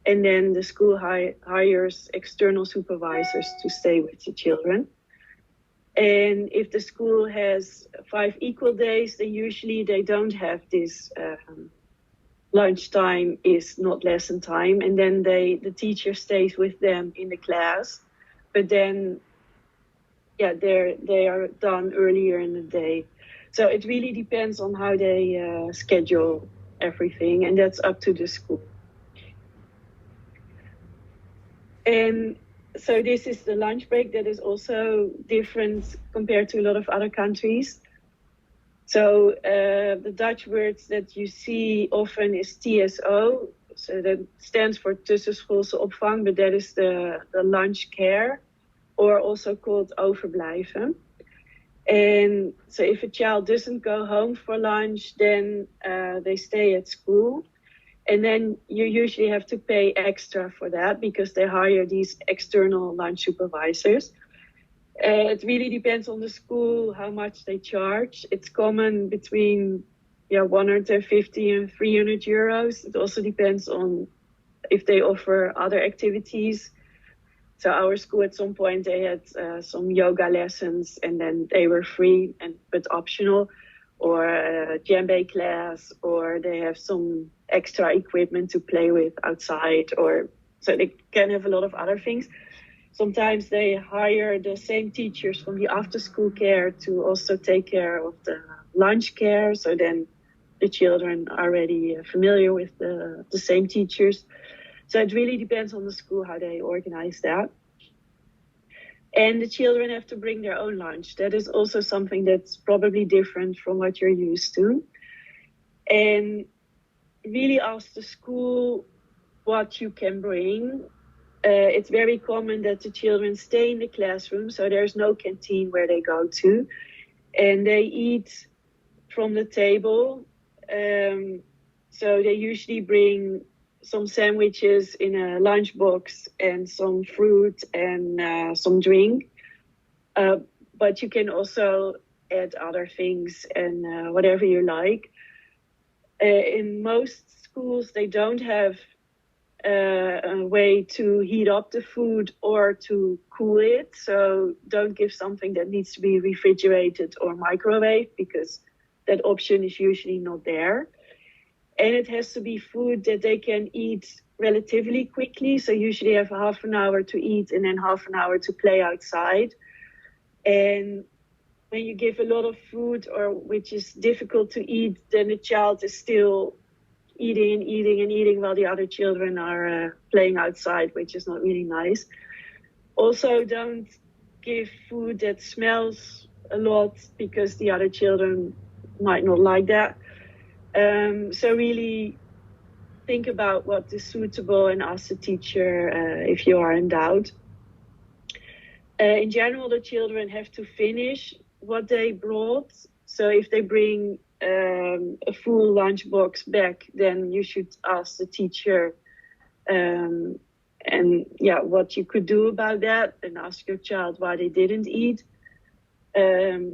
And then the school hires external supervisors to stay with the children. And if the school has 5 equal days, then usually they don't have this lunchtime is not lesson time. And then the teacher stays with them in the class. But then, yeah, they are done earlier in the day. So it really depends on how they schedule everything. And that's up to the school. And so this is the lunch break that is also different compared to a lot of other countries. So the Dutch words that you see often is TSO. So that stands for tussenschoolse opvang, but that is the lunch care, or also called overblijven. And so if a child doesn't go home for lunch, then they stay at school. And then you usually have to pay extra for that because they hire these external lunch supervisors. It really depends on the school, how much they charge. It's common between 150 and 300 euros. It also depends on if they offer other activities. So our school at some point, they had some yoga lessons and then they were free but optional, or a djembe class, or they have some extra equipment to play with outside, or so they can have a lot of other things. Sometimes they hire the same teachers from the after-school care to also take care of the lunch care. So then the children are already familiar with the same teachers. So it really depends on the school how they organize that. And the children have to bring their own lunch. That is also something that's probably different from what you're used to. And really ask the school what you can bring. It's very common that the children stay in the classroom, so there's no canteen where they go to. And they eat from the table. So they usually bring some sandwiches in a lunchbox and some fruit and some drink. But you can also add other things and whatever you like. In most schools, they don't have a way to heat up the food or to cool it. So don't give something that needs to be refrigerated or microwaved, because that option is usually not there. And it has to be food that they can eat relatively quickly. So usually have half an hour to eat and then half an hour to play outside. And when you give a lot of food or which is difficult to eat, then the child is still eating and eating and eating while the other children are playing outside, which is not really nice. Also, don't give food that smells a lot because the other children might not like that. So really think about what is suitable and ask the teacher if you are in doubt. In general, the children have to finish what they brought. So if they bring a full lunchbox back, then you should ask the teacher what you could do about that, and ask your child why they didn't eat.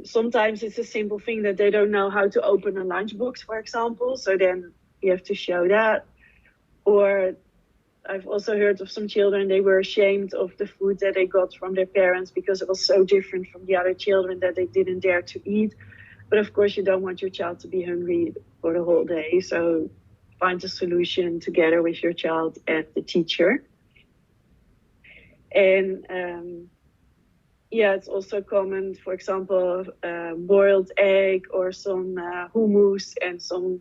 Sometimes it's a simple thing that they don't know how to open a lunchbox, for example. So then you have to show that. Or I've also heard of some children, they were ashamed of the food that they got from their parents because it was so different from the other children that they didn't dare to eat. But of course, you don't want your child to be hungry for the whole day. So find a solution together with your child and the teacher. And it's also common, for example, boiled egg or some hummus and some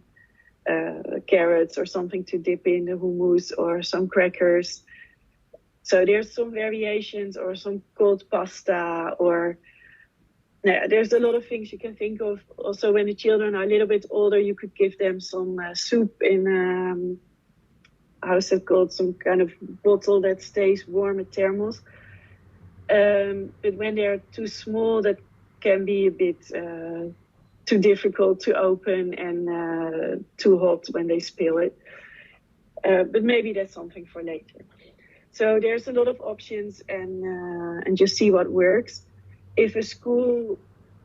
carrots or something to dip in the hummus, or some crackers. So there's some variations, or some cold pasta, or there's a lot of things you can think of. Also, when the children are a little bit older, you could give them some soup in how's it called, some kind of bottle that stays warm, a thermos. But when they're too small, that can be a bit too difficult to open and too hot when they spill it. But maybe that's something for later. So there's a lot of options, and just see what works. If a school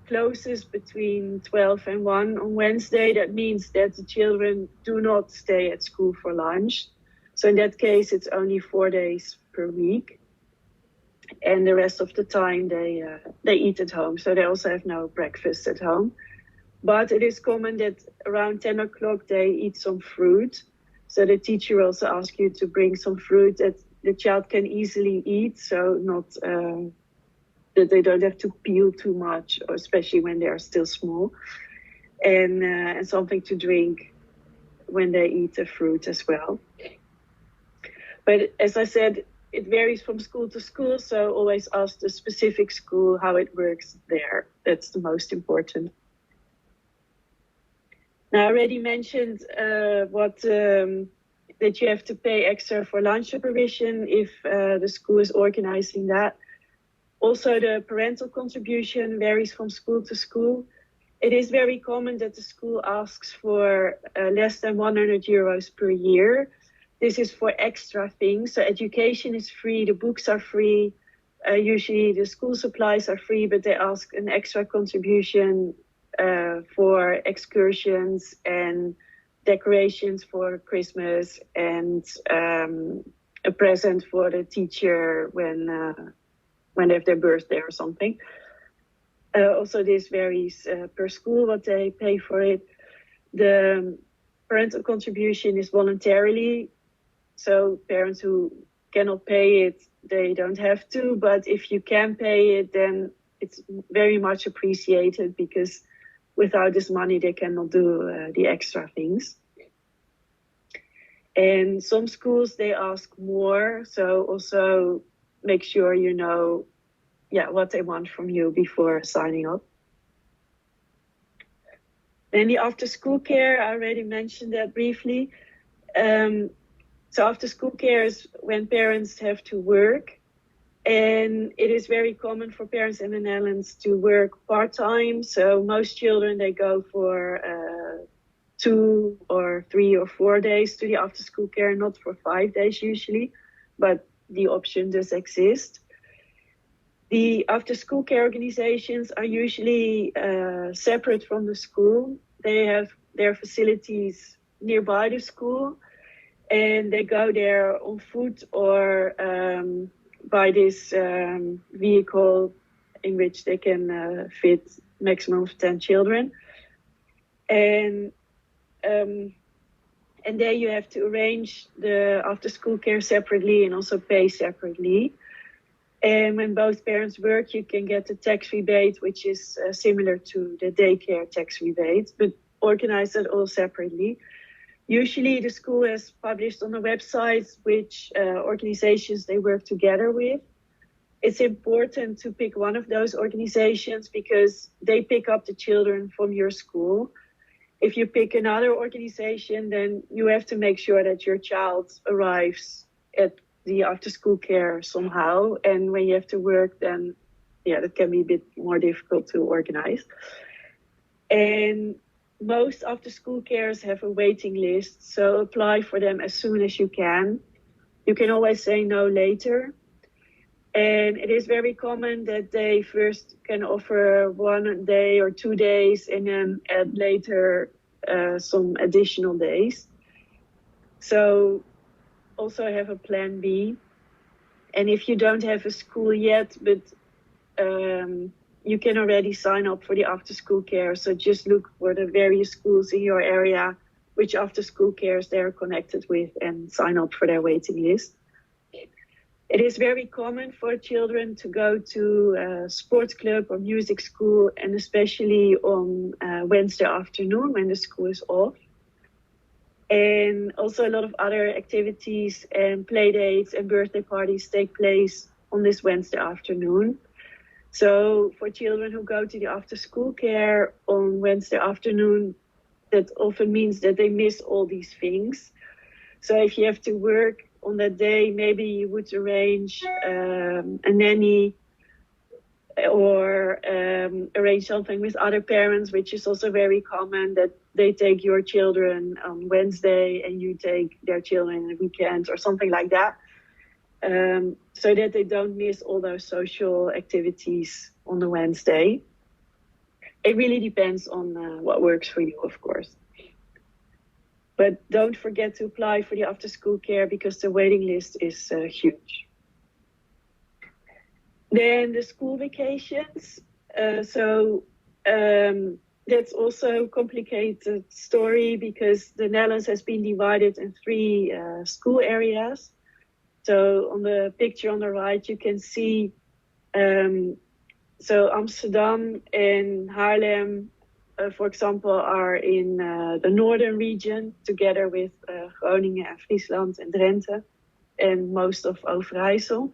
closes between 12 and 1 on Wednesday, that means that the children do not stay at school for lunch. So in that case, it's only 4 days per week. And the rest of the time they eat at home. So they also have no breakfast at home. But it is common that around 10 o'clock they eat some fruit. So the teacher also asks you to bring some fruit that the child can easily eat, so not that they don't have to peel too much, or especially when they are still small, and something to drink when they eat the fruit as well. But as I said, it varies from school to school, so always ask the specific school how it works there. That's the most important. Now, I already mentioned that you have to pay extra for lunch supervision if the school is organizing that. Also, the parental contribution varies from school to school. It is very common that the school asks for less than 100 euros per year. This is for extra things. So education is free, the books are free. Usually the school supplies are free, but they ask an extra contribution for excursions and decorations for Christmas, and a present for the teacher when they have their birthday or something. Also, this varies per school what they pay for it. The parental contribution is voluntarily, so parents who cannot pay it, they don't have to. But if you can pay it, then it's very much appreciated, because without this money, they cannot do the extra things. And some schools, they ask more. So also make sure you know what they want from you before signing up. Then the after-school care, I already mentioned that briefly. So after-school care is when parents have to work. And it is very common for parents in the Netherlands to work part-time. So most children, they go for 2 or 3 or 4 days to the after-school care, not for 5 days usually, but the option does exist. The after-school care organizations are usually separate from the school. They have their facilities nearby the school, and they go there on foot or by this vehicle in which they can fit maximum of 10 children. And there you have to arrange the after-school care separately and also pay separately. And when both parents work, you can get a tax rebate, which is similar to the daycare tax rebate, but organize it all separately. Usually the school has published on the website which organizations they work together with. It's important to pick one of those organizations because they pick up the children from your school. If you pick another organization, then you have to make sure that your child arrives at the after-school care somehow. And when you have to work, then that can be a bit more difficult to organize. And most after-school cares have a waiting list, so apply for them as soon as you can. You can always say no later. And it is very common that they first can offer 1 day or 2 days and then add later some additional days. So also have a plan B. And if you don't have a school yet, but you can already sign up for the after-school care. So just look for the various schools in your area, which after-school cares they're connected with, and sign up for their waiting list. It is very common for children to go to a sports club or music school, and especially on Wednesday afternoon when the school is off. And also a lot of other activities and play dates and birthday parties take place on this Wednesday afternoon. So for children who go to the after-school care on Wednesday afternoon, that often means that they miss all these things. So if you have to work on that day, maybe you would arrange a nanny or arrange something with other parents, which is also very common, that they take your children on Wednesday and you take their children on the weekend or something like that, so that they don't miss all those social activities on the Wednesday. It really depends on what works for you, of course. But don't forget to apply for the after-school care because the waiting list is huge. Then the school vacations. That's also a complicated story because the Netherlands has been divided in 3 school areas. So on the picture on the right, you can see, so Amsterdam and Haarlem, for example, are in the northern region together with Groningen and Friesland and Drenthe and most of Overijssel.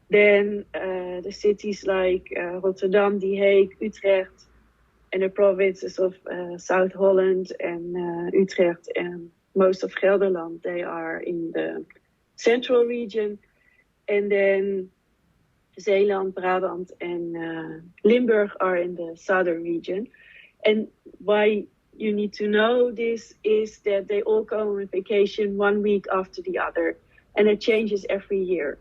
Then the cities like Rotterdam, The Hague, Utrecht, and the provinces of South Holland and Utrecht and most of Gelderland, they are in the central region. And then Zeeland, Brabant, and Limburg are in the southern region. And why you need to know this is that they all go on vacation 1 week after the other, and it changes every year.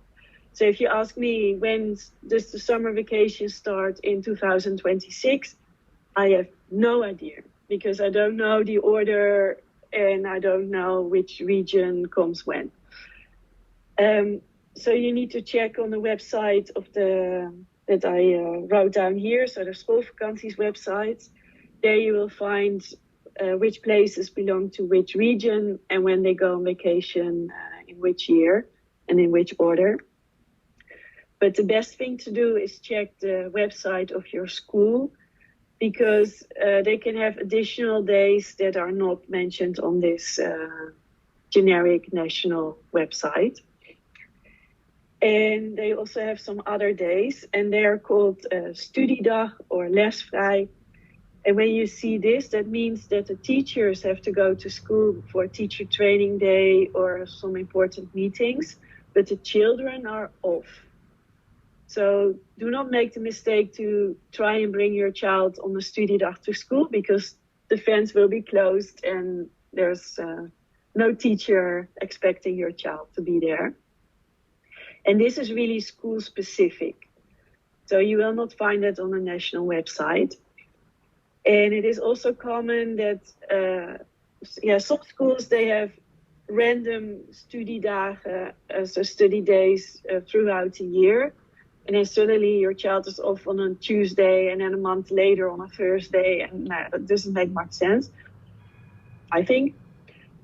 So if you ask me, when does the summer vacation start in 2026, I have no idea because I don't know the order and I don't know which region comes when. So you need to check on the website of that I wrote down here, so the schoolvakanties website. There you will find which places belong to which region and when they go on vacation in which year and in which order. But the best thing to do is check the website of your school because they can have additional days that are not mentioned on this generic national website. And they also have some other days, and they are called studiedag or lesvrij. And when you see this, that means that the teachers have to go to school for teacher training day or some important meetings, but the children are off. So do not make the mistake to try and bring your child on the studiedag to school because the fence will be closed and there's no teacher expecting your child to be there. And this is really school specific. So you will not find that on the national website. And it is also common that some schools, they have random studiedagen, so study days throughout the year. And then suddenly your child is off on a Tuesday and then a month later on a Thursday. And that doesn't make much sense, I think.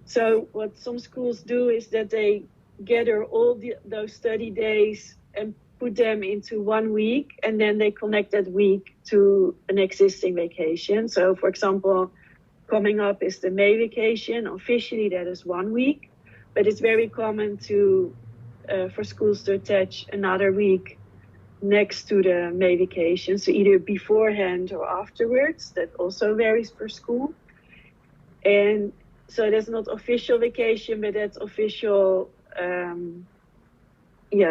So what some schools do is that they gather all those study days and put them into 1 week. And then they connect that week to an existing vacation. So, for example, coming up is the May vacation. Officially, that is 1 week. But it's very common for schools to attach another week next to the May vacation, so either beforehand or afterwards. That also varies per school. And so that's not official vacation, but that's official,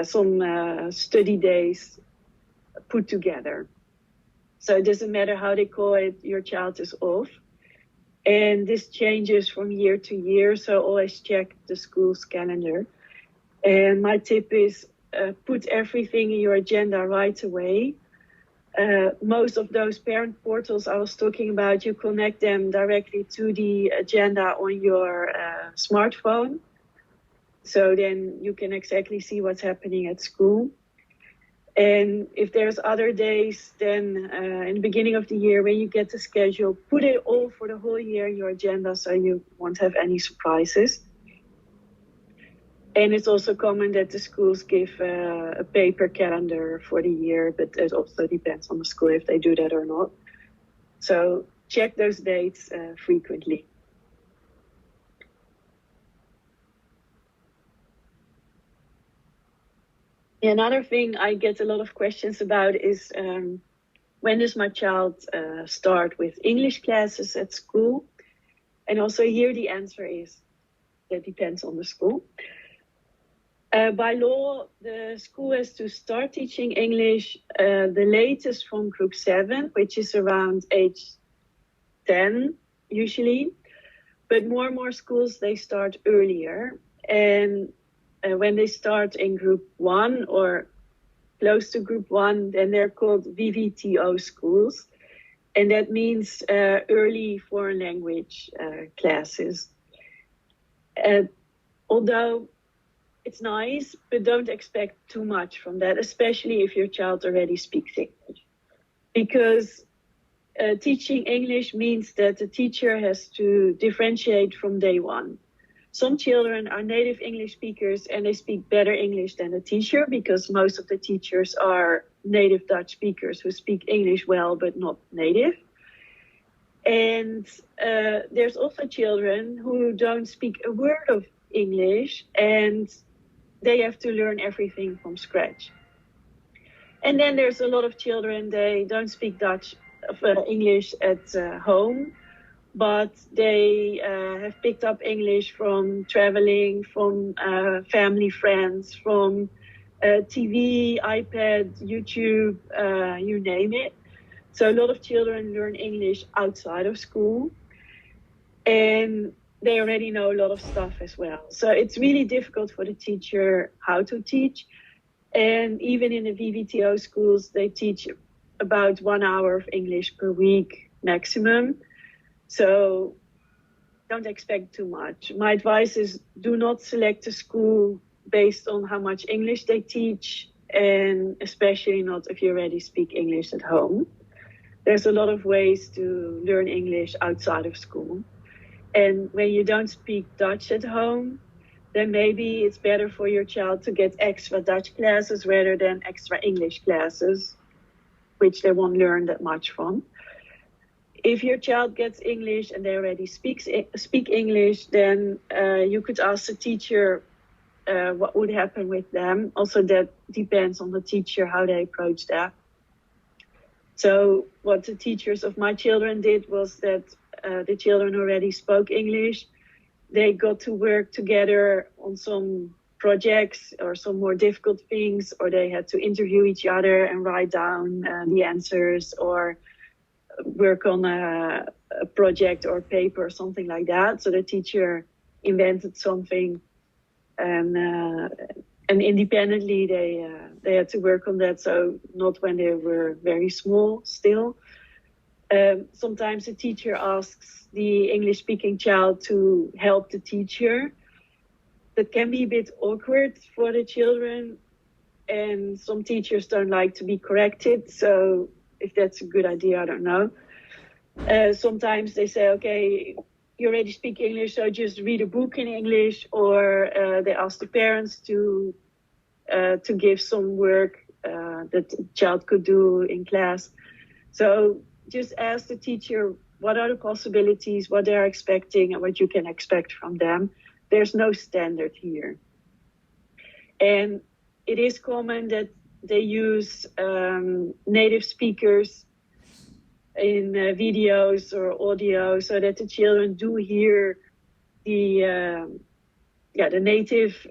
some study days put together. So it doesn't matter how they call it, your child is off. And this changes from year to year, so always check the school's calendar. And my tip is, put everything in your agenda right away. Most of those parent portals I was talking about, you connect them directly to the agenda on your smartphone. So then you can exactly see what's happening at school. And if there's other days, then in the beginning of the year, when you get the schedule, put it all for the whole year in your agenda so you won't have any surprises. And it's also common that the schools give a paper calendar for the year, but it also depends on the school if they do that or not. So check those dates frequently. Another thing I get a lot of questions about is when does my child start with English classes at school? And also here the answer is that depends on the school. By law, the school has to start teaching English the latest from group 7, which is around age 10 usually. But more and more schools, they start earlier. And when they start in group 1 or close to group 1, then they're called VVTO schools. And that means early foreign language classes. Although it's nice, but don't expect too much from that, especially if your child already speaks English. Because teaching English means that the teacher has to differentiate from day one. Some children are native English speakers and they speak better English than the teacher, because most of the teachers are native Dutch speakers who speak English well but not native. And there's also children who don't speak a word of English and they have to learn everything from scratch. And then there's a lot of children, they don't speak English at home, but they have picked up English from traveling, from family friends, from TV, iPad, YouTube, you name it. So a lot of children learn English outside of school, and they already know a lot of stuff as well. So it's really difficult for the teacher how to teach. And even in the VVTO schools, they teach about 1 hour of English per week maximum. So don't expect too much. My advice is do not select a school based on how much English they teach, and especially not if you already speak English at home. There's a lot of ways to learn English outside of school. And when you don't speak Dutch at home, then maybe it's better for your child to get extra Dutch classes rather than extra English classes, which they won't learn that much from. If your child gets English and they already speak English, then you could ask the teacher what would happen with them. Also, that depends on the teacher, how they approach that. So what the teachers of my children did was that the children already spoke English. They got to work together on some projects or some more difficult things, or they had to interview each other and write down the answers, or work on a project or paper or something like that. So the teacher invented something, and independently they had to work on that. So not when they were very small still. Sometimes the teacher asks the English-speaking child to help the teacher. That can be a bit awkward for the children, and some teachers don't like to be corrected. So if that's a good idea, I don't know. Sometimes they say, okay, you already speak English, so just read a book in English, or they ask the parents to give some work that the child could do in class. So just ask the teacher what are the possibilities, what they're expecting, and what you can expect from them. There's no standard here. And it is common that they use native speakers in videos or audio, so that the children do hear the native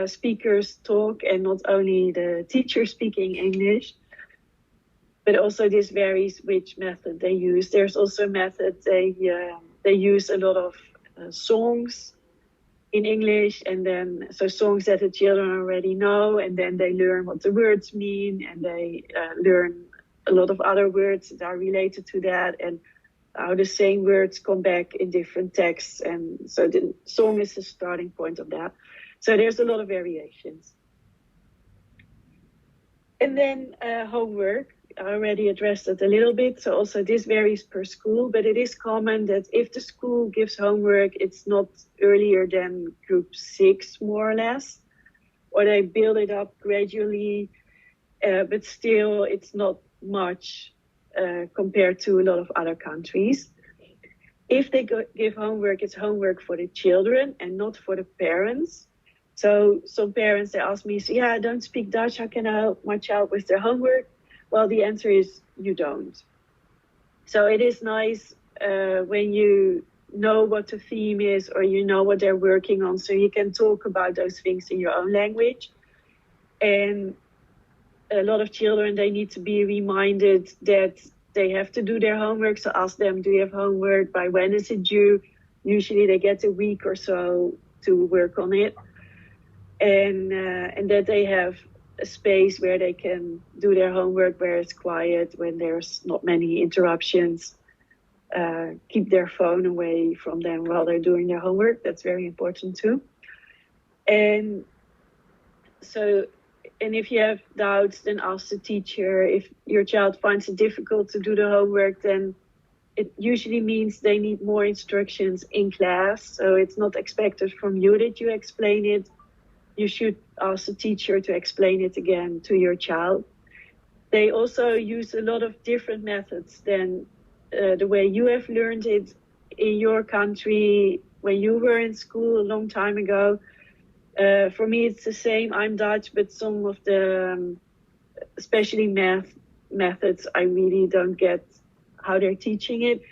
speakers talk, and not only the teacher speaking English. But also this varies which method they use. There's also a method they use a lot of songs in English, and then so songs that the children already know, and then they learn what the words mean, and they learn a lot of other words that are related to that, and how the same words come back in different texts. And so the song is the starting point of that. So there's a lot of variations. And then homework. I already addressed it a little bit. So also this varies per school, but it is common that if the school gives homework, it's not earlier than group 6, more or less, or they build it up gradually, but still it's not much compared to a lot of other countries. If they give homework, it's homework for the children and not for the parents. So some parents, they ask me, yeah, I don't speak Dutch, how can I help my child with their homework? Well, the answer is you don't. So it is nice when you know what the theme is, or you know what they're working on, so you can talk about those things in your own language. And a lot of children, they need to be reminded that they have to do their homework. So ask them, do you have homework? By when is it due? Usually they get a week or so to work on it. And that they have a space where they can do their homework, where it's quiet, when there's not many interruptions. Keep their phone away from them while they're doing their homework. That's very important too. And so, and if you have doubts, then ask the teacher. If your child finds it difficult to do the homework, then it usually means they need more instructions in class. So it's not expected from you that you explain it. You should ask the teacher to explain it again to your child. They also use a lot of different methods than the way you have learned it in your country when you were in school a long time ago. For me, it's the same. I'm Dutch, but some of the, especially math methods, I really don't get how they're teaching it.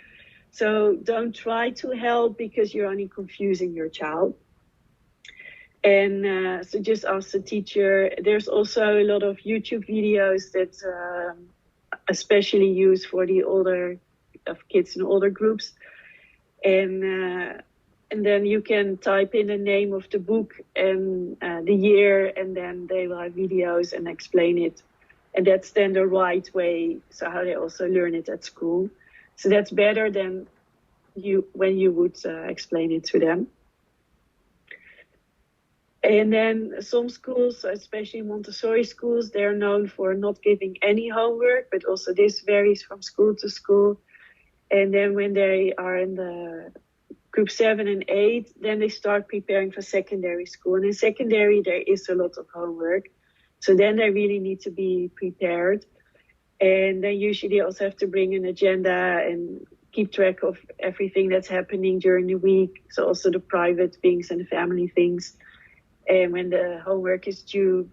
So don't try to help, because you're only confusing your child. And so just ask the teacher. There's also a lot of YouTube videos that especially used for the older of kids in older groups. And then you can type in the name of the book and the year, and then they will have videos and explain it. And that's then the right way, so how they also learn it at school. So that's better than when you would explain it to them. And then some schools, especially Montessori schools, they're known for not giving any homework, but also this varies from school to school. And then when they are in the group 7 and 8, then they start preparing for secondary school. And in secondary, there is a lot of homework. So then they really need to be prepared. And then usually also have to bring an agenda and keep track of everything that's happening during the week. So also the private things and the family things. And when the homework is due,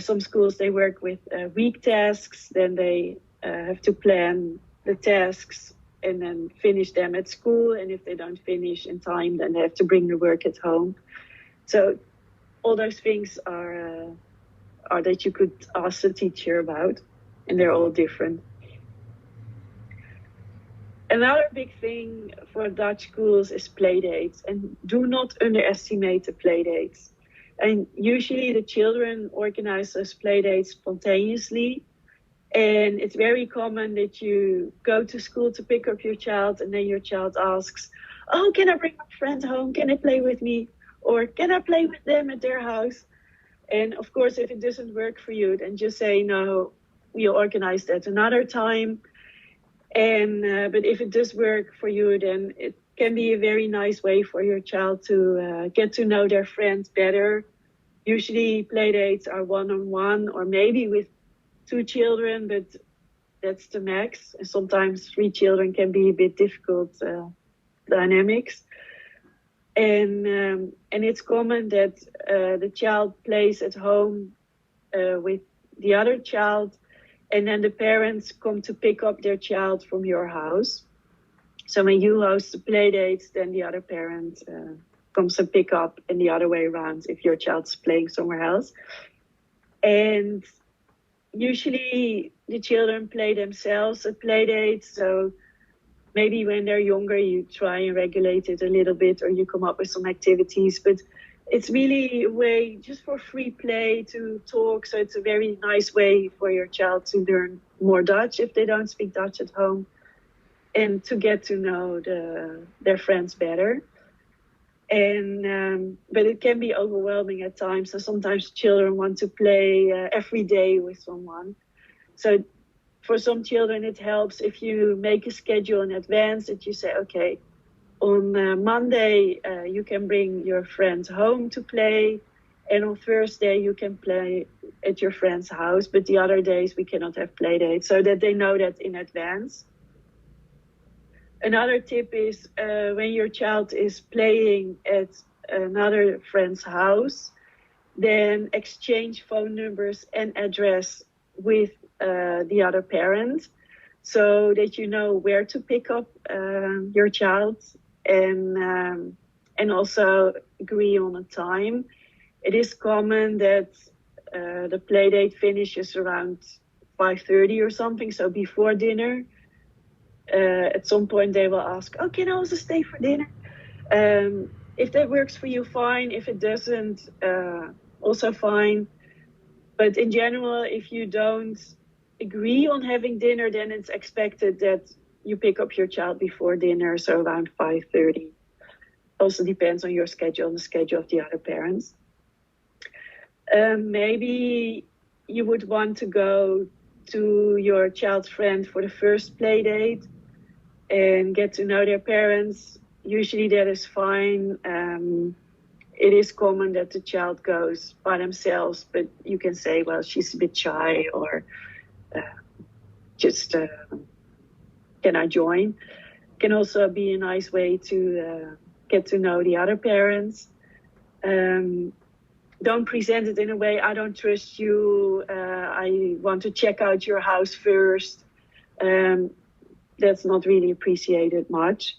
some schools, they work with week tasks. Then they have to plan the tasks and then finish them at school. And if they don't finish in time, then they have to bring the work at home. So all those things are that you could ask the teacher about, and they're all different. Another big thing for Dutch schools is play dates, and do not underestimate the play dates. And usually the children organize those play dates spontaneously. And it's very common that you go to school to pick up your child, and then your child asks, oh, can I bring my friend home? Can they play with me? Or can I play with them at their house? And of course, if it doesn't work for you, then just say, no, we'll organize that another time. And but if it does work for you, then it can be a very nice way for your child to get to know their friends better. Usually play dates are one-on-one, or maybe with 2 children, but that's the max. And sometimes 3 children can be a bit difficult dynamics. And it's common that the child plays at home with the other child, and then the parents come to pick up their child from your house. So when you host the play dates, then the other parent comes to pick up, and the other way around if your child's playing somewhere else. And usually the children play themselves at play dates. So maybe when they're younger, you try and regulate it a little bit, or you come up with some activities. But it's really a way just for free play to talk. So it's a very nice way for your child to learn more Dutch if they don't speak Dutch at home, and to get to know their friends better. And but it can be overwhelming at times. So sometimes children want to play every day with someone. So for some children, it helps if you make a schedule in advance, that you say, okay, on Monday, you can bring your friends home to play. And on Thursday, you can play at your friend's house. But the other days, we cannot have play dates, so that they know that in advance. Another tip is when your child is playing at another friend's house, then exchange phone numbers and address with the other parent, so that you know where to pick up your child and also agree on a time. It is common that the play date finishes around 5:30 or something, so before dinner. At some point they will ask, oh, can I also stay for dinner? If that works for you, fine. If it doesn't, also fine. But in general, if you don't agree on having dinner, then it's expected that you pick up your child before dinner, so around 5:30. Also depends on your schedule and the schedule of the other parents. Maybe you would want to go to your child's friend for the first play date and get to know their parents. Usually that is fine. It is common that the child goes by themselves, but you can say, well, she's a bit shy, or can I join? Can also be a nice way to get to know the other parents. Don't present it in a way, I don't trust you, I want to check out your house first. That's not really appreciated much.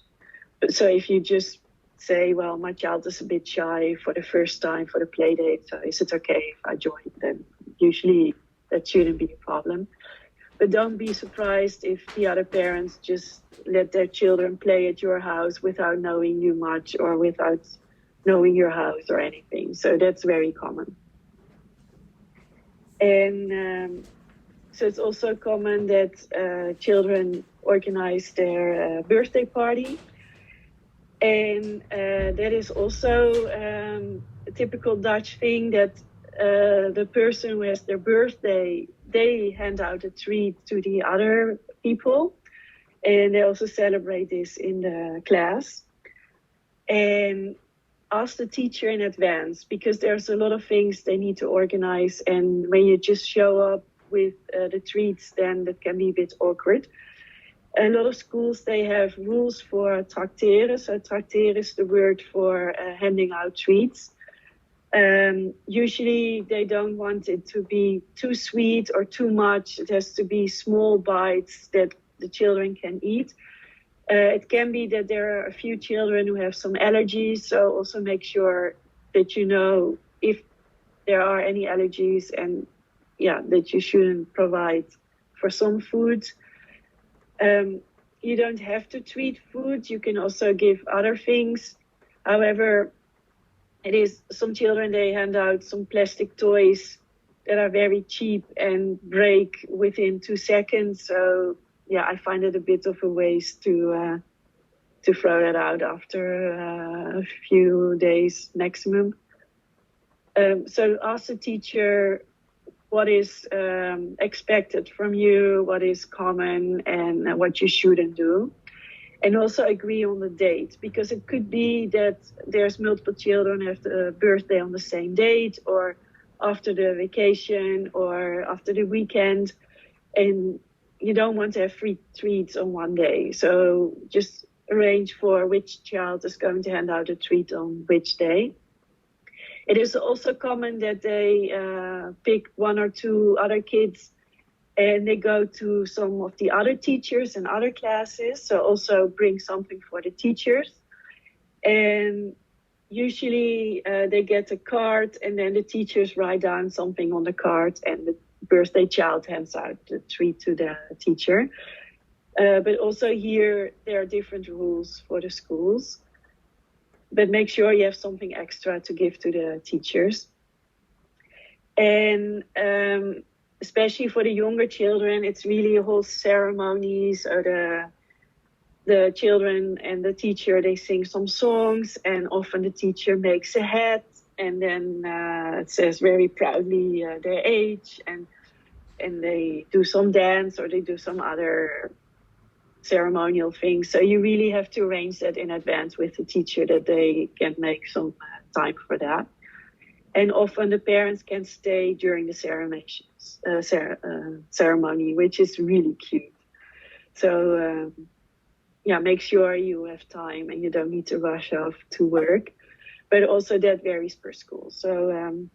So if you just say, well, my child is a bit shy for the first time for the play date, so is it okay if I join? Then usually that shouldn't be a problem. But don't be surprised if the other parents just let their children play at your house without knowing you much or without knowing your house or anything. So that's very common. And so it's also common that children organize their birthday party. And that is also a typical Dutch thing, that the person who has their birthday, they hand out a treat to the other people. And they also celebrate this in the class. And ask the teacher in advance, because there's a lot of things they need to organize. And when you just show up with the treats, then that can be a bit awkward. A lot of schools, they have rules for tracteren. So tracteren is the word for handing out treats. Usually they don't want it to be too sweet or too much. It has to be small bites that the children can eat. It can be that there are a few children who have some allergies, so also make sure that you know if there are any allergies, and that you shouldn't provide for some food. You don't have to treat food, you can also give other things. However, it is some children, they hand out some plastic toys that are very cheap and break within 2 seconds. So I find it a bit of a waste to throw that out after a few days maximum. So ask the teacher what is expected from you, what is common, and what you shouldn't do. And also agree on the date, because it could be that there's multiple children who have the birthday on the same date, or after the vacation, or after the weekend, and you don't want to have 3 treats on one day. So just arrange for which child is going to hand out a treat on which day. It is also common that they pick 1 or 2 other kids and they go to some of the other teachers and other classes. So also bring something for the teachers. And usually they get a card, and then the teachers write down something on the card, and the birthday child hands out the treat to the teacher. But also here, there are different rules for the schools. But make sure you have something extra to give to the teachers. And especially for the younger children, it's really a whole ceremony. So the children and the teacher, they sing some songs, and often the teacher makes a hat, and then it says very proudly their age, and they do some dance, or they do some other ceremonial things. So you really have to arrange that in advance with the teacher, that they can make some time for that. And often the parents can stay during the ceremony, which is really cute. So make sure you have time and you don't need to rush off to work. But also that varies per school. So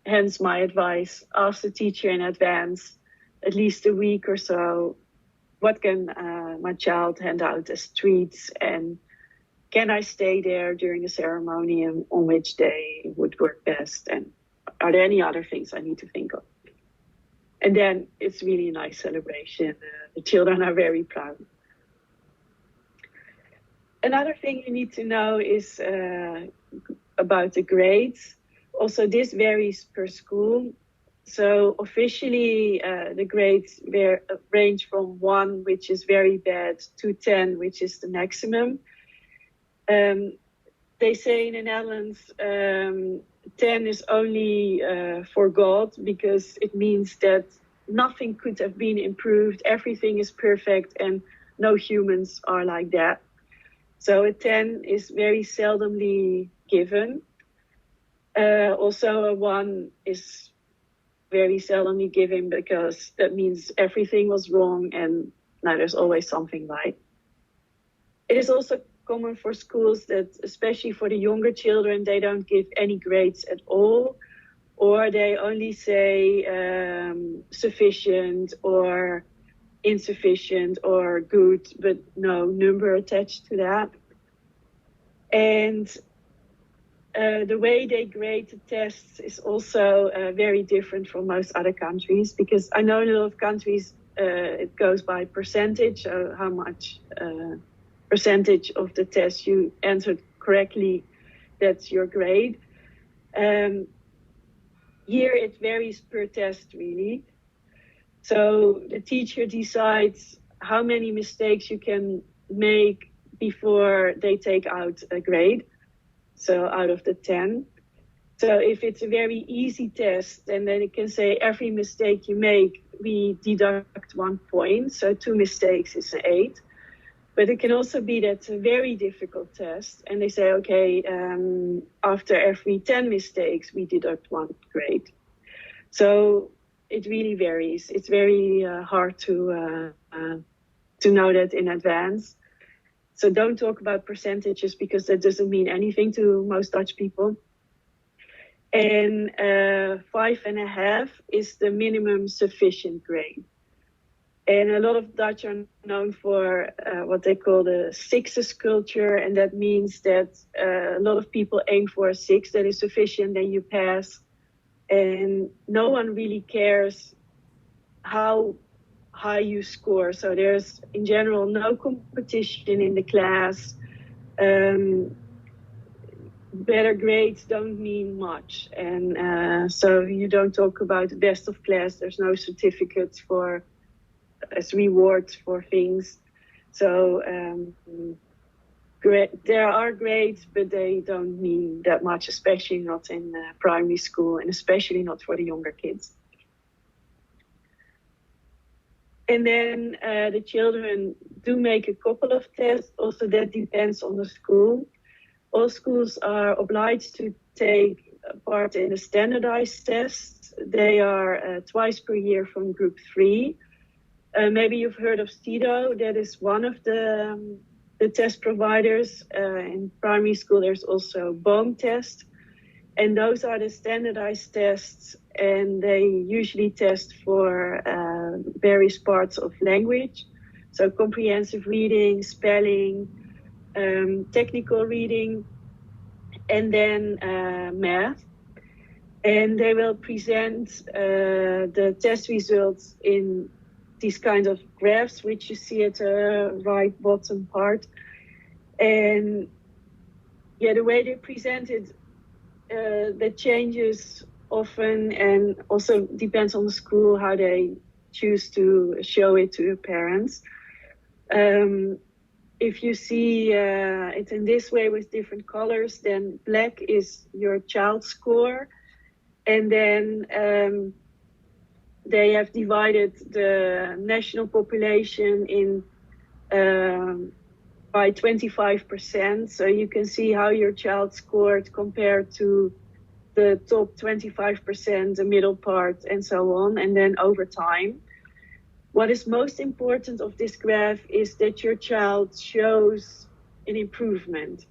hence my advice, ask the teacher in advance, at least a week or so, what can my child hand out as treats, and can I stay there during the ceremony, and on which day would work best? And are there any other things I need to think of? And then it's really a nice celebration. The children are very proud. Another thing you need to know is about the grades. Also, this varies per school. So officially, the grades range from 1, which is very bad, to 10, which is the maximum. They say in the Netherlands, 10 is only for God, because it means that nothing could have been improved. Everything is perfect, and no humans are like that. So a 10 is very seldomly given. Also, a 1 is very seldomly given, because that means everything was wrong and now there's always something right. It is also common for schools that, especially for the younger children, they don't give any grades at all, or they only say sufficient or insufficient or good, but no number attached to that. And the way they grade the tests is also very different from most other countries, because I know in a lot of countries it goes by percentage, so how much percentage of the test you answered correctly, that's your grade. Here it varies per test, really. So the teacher decides how many mistakes you can make before they take out a grade. So out of the 10. So if it's a very easy test, and then it can say every mistake you make, we deduct 1 point. So 2 mistakes is an 8. But it can also be that it's a very difficult test, and they say, okay, after every 10 mistakes, we deduct 1 grade. So it really varies. It's very hard to know that in advance. So don't talk about percentages, because that doesn't mean anything to most Dutch people. And 5.5 is the minimum sufficient grade. And a lot of Dutch are known for what they call the sixes culture. And that means that a lot of people aim for a 6 that is sufficient, then you pass. And no one really cares how high you score. So there's in general no competition in the class. Better grades don't mean much, and so you don't talk about the best of class. There's no certificates for as rewards for things. So there are grades, but they don't mean that much, especially not in primary school, and especially not for the younger kids. And then the children do make a couple of tests. Also, that depends on the school. All schools are obliged to take part in the standardized tests. They are twice per year from group 3. Maybe you've heard of STIDO. That is one of the test providers. In primary school, there's also BOEM test. And those are the standardized tests, and they usually test for various parts of language. So comprehensive reading, spelling, technical reading, and then math. And they will present the test results in these kind of graphs, which you see at the right bottom part. And yeah, the way they present it, that changes often, and also depends on the school how they choose to show it to the parents. If you see it in this way with different colors, then black is your child score. And then they have divided the national population in by 25%. So you can see how your child scored compared to the top 25%, the middle part, and so on, and then over time. What is most important of this graph is that your child shows an improvement.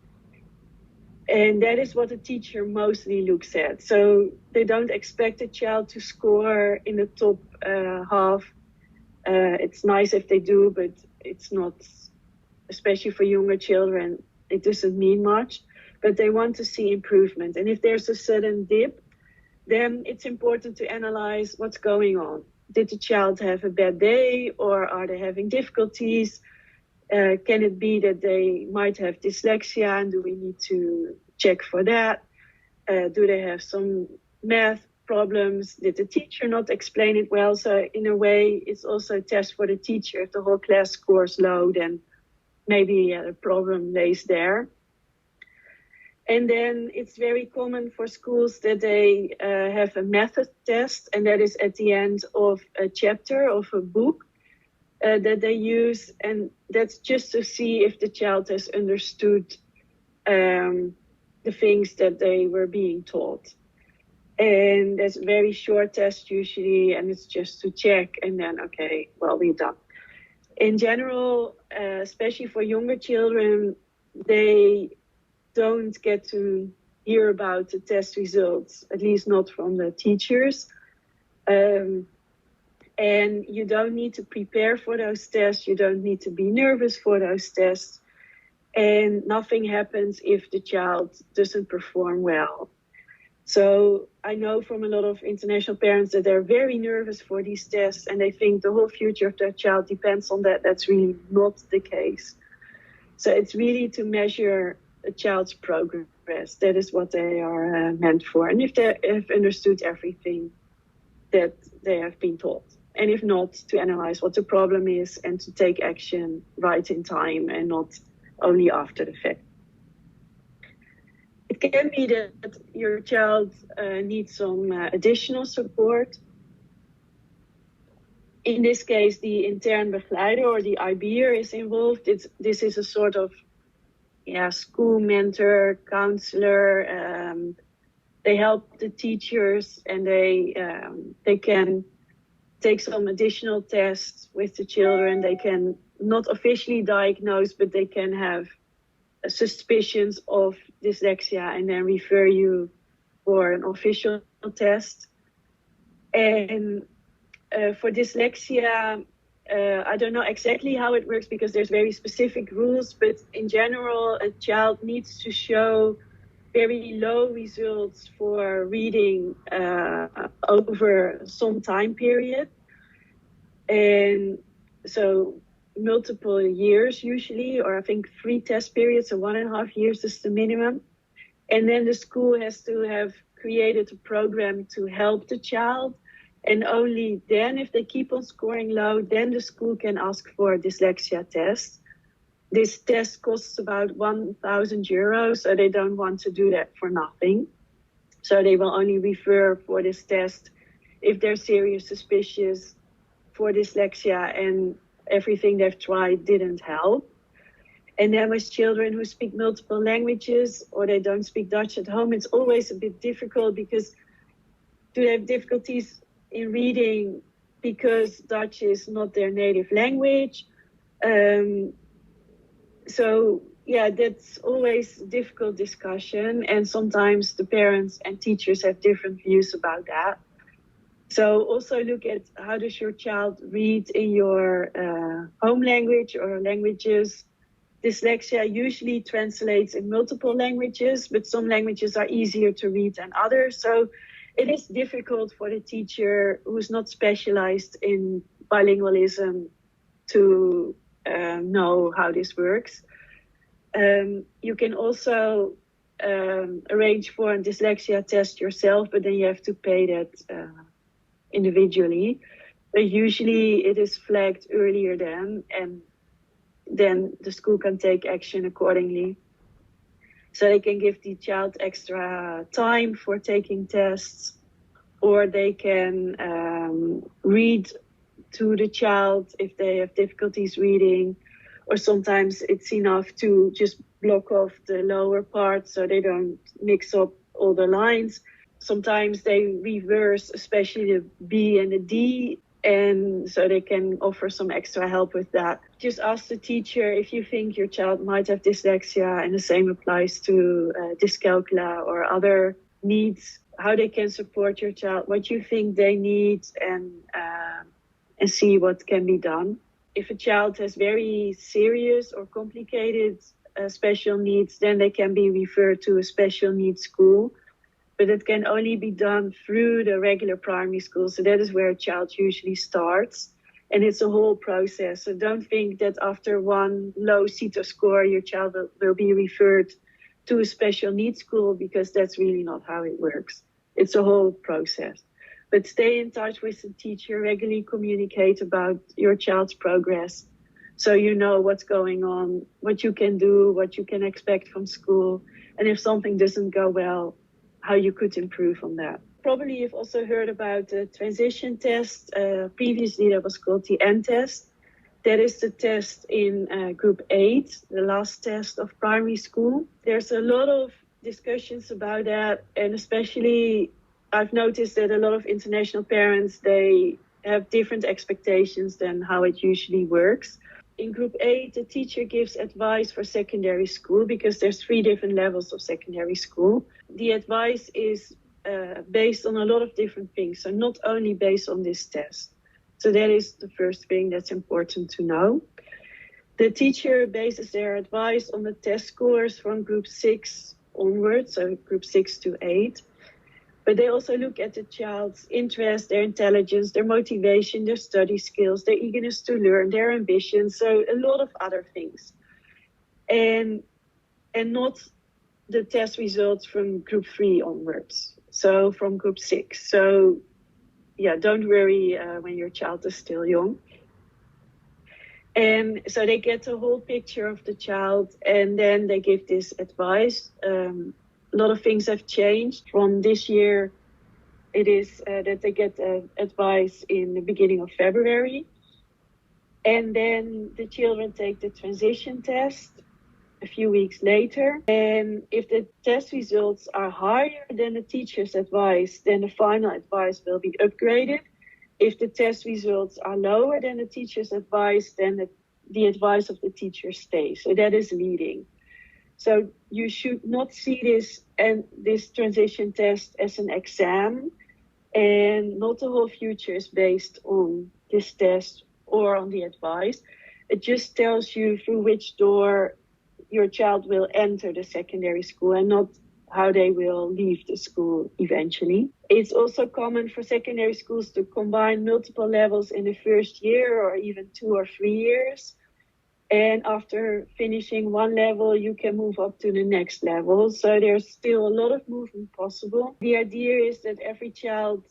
And that is what the teacher mostly looks at. So they don't expect a child to score in the top half. It's nice if they do, but it's not, especially for younger children, it doesn't mean much, but they want to see improvement. And if there's a sudden dip, then it's important to analyze what's going on. Did the child have a bad day, or are they having difficulties? Can it be that they might have dyslexia, and do we need to check for that? Do they have some math problems? Did the teacher not explain it well? So in a way, it's also a test for the teacher. If the whole class scores low, then maybe a problem lays there. And then it's very common for schools that they have a method test, and that is at the end of a chapter of a book that they use. And that's just to see if the child has understood the things that they were being taught. And that's a very short test usually, and it's just to check, and then, okay, well, we're done. In general, especially for younger children, they don't get to hear about the test results, at least not from the teachers. And you don't need to prepare for those tests. You don't need to be nervous for those tests. And nothing happens if the child doesn't perform well. So I know from a lot of international parents that they're very nervous for these tests, and they think the whole future of their child depends on that. That's really not the case. So it's really to measure a child's progress. That is what they are meant for. And if they have understood everything that they have been taught. And if not, to analyze what the problem is and to take action right in time and not only after the fact. It can be that your child needs some additional support. In this case, the intern begeleider or the IB'er is involved. This is a sort of school mentor, counselor. They help the teachers, and they can take some additional tests with the children. They can not officially diagnose, but they can have suspicions of dyslexia and then refer you for an official test. And for dyslexia, I don't know exactly how it works because there's very specific rules, but in general, a child needs to show very low results for reading over some time period. And so multiple years usually, or I think 3 test periods, so 1.5 years is the minimum. And then the school has to have created a program to help the child. And only then, if they keep on scoring low, then the school can ask for a dyslexia test. This test costs about €1,000, so they don't want to do that for nothing. So they will only refer for this test if they're serious suspicious for dyslexia and everything they've tried didn't help. And then with children who speak multiple languages or they don't speak Dutch at home, it's always a bit difficult because do they have difficulties in reading because Dutch is not their native language? So that's always a difficult discussion. And sometimes the parents and teachers have different views about that. So also look at how does your child read in your home language or languages. Dyslexia usually translates in multiple languages, but some languages are easier to read than others. So it is difficult for the teacher who's not specialized in bilingualism to know how this works. You can also arrange for a dyslexia test yourself, but then you have to pay that individually. But usually it is flagged earlier and then the school can take action accordingly. So they can give the child extra time for taking tests, or they can read to the child if they have difficulties reading, or sometimes it's enough to just block off the lower part so they don't mix up all the lines. Sometimes they reverse, especially the B and the D, and so they can offer some extra help with that. Just ask the teacher if you think your child might have dyslexia, and the same applies to dyscalculia or other needs, how they can support your child, what you think they need, and see what can be done. If a child has very serious or complicated special needs, then they can be referred to a special needs school. But it can only be done through the regular primary school. So that is where a child usually starts. And it's a whole process. So don't think that after one low CETO score, your child will be referred to a special needs school, because that's really not how it works. It's a whole process. But stay in touch with the teacher, regularly communicate about your child's progress, so you know what's going on, what you can do, what you can expect from school, and if something doesn't go well, how you could improve on that. Probably you've also heard about the transition test. Previously that was called the N test. That is the test in group 8, the last test of primary school. There's a lot of discussions about that, and especially I've noticed that a lot of international parents, they have different expectations than how it usually works. In group 8, the teacher gives advice for secondary school, because there's 3 different levels of secondary school. The advice is based on a lot of different things, so not only based on this test. So that is the first thing that's important to know. The teacher bases their advice on the test scores from group 6 onwards, so group 6 to 8. But they also look at the child's interest, their intelligence, their motivation, their study skills, their eagerness to learn, their ambition, so a lot of other things. And not the test results from group 3 onwards, so from group 6. So yeah, don't worry when your child is still young. And so they get a whole picture of the child, and then they give this advice. A lot of things have changed from this year. It is that they get advice in the beginning of February. And then the children take the transition test a few weeks later. And if the test results are higher than the teacher's advice, then the final advice will be upgraded. If the test results are lower than the teacher's advice, then the advice of the teacher stays. So that is leading. So you should not see this transition test as an exam, and not the whole future is based on this test or on the advice. It just tells you through which door your child will enter the secondary school, and not how they will leave the school eventually. It's also common for secondary schools to combine multiple levels in the first year, or even 2 or 3 years. And after finishing one level, you can move up to the next level. So there's still a lot of movement possible. The idea is that every child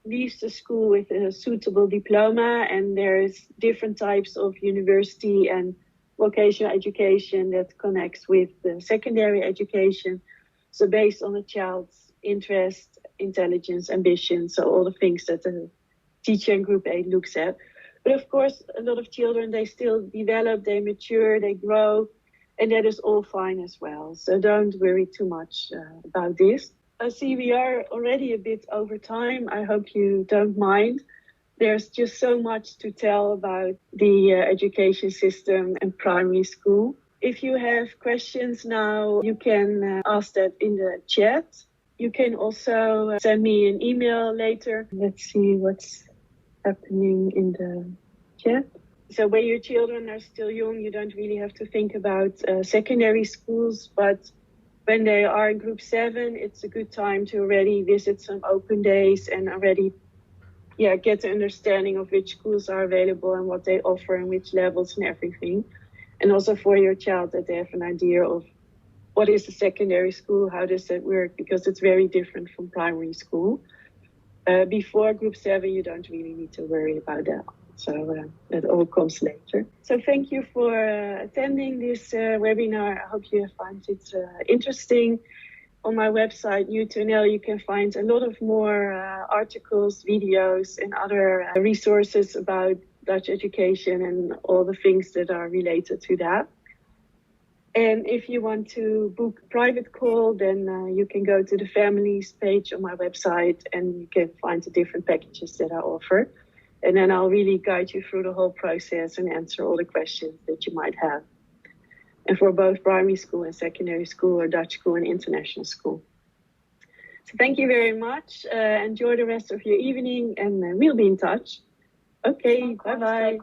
leaves the school with a suitable diploma, and there's different types of university and vocational education that connects with the secondary education. So based on the child's interest, intelligence, ambition, so all the things that the teacher in group 8 looks at. But of course, a lot of children, they still develop, they mature, they grow, and that is all fine as well. So don't worry too much about this. I see we are already a bit over time. I hope you don't mind. There's just so much to tell about the education system and primary school. If you have questions now, you can ask that in the chat. You can also send me an email later. Let's see what's happening in the chat. So when your children are still young, you don't really have to think about secondary schools, but when they are in group 7, it's a good time to already visit some open days and already get the understanding of which schools are available and what they offer and which levels and everything. And also for your child, that they have an idea of what is a secondary school, how does that work, because it's very different from primary school. Before group 7, you don't really need to worry about that. So that all comes later. So thank you for attending this webinar. I hope you find it interesting. On my website, New2NL, you can find a lot of more articles, videos, and other resources about Dutch education and all the things that are related to that. And if you want to book a private call, then you can go to the families page on my website, and you can find the different packages that I offer. And then I'll really guide you through the whole process and answer all the questions that you might have. And for both primary school and secondary school, or Dutch school and international school. So thank you very much. Enjoy the rest of your evening, and we'll be in touch. Okay, bye-bye.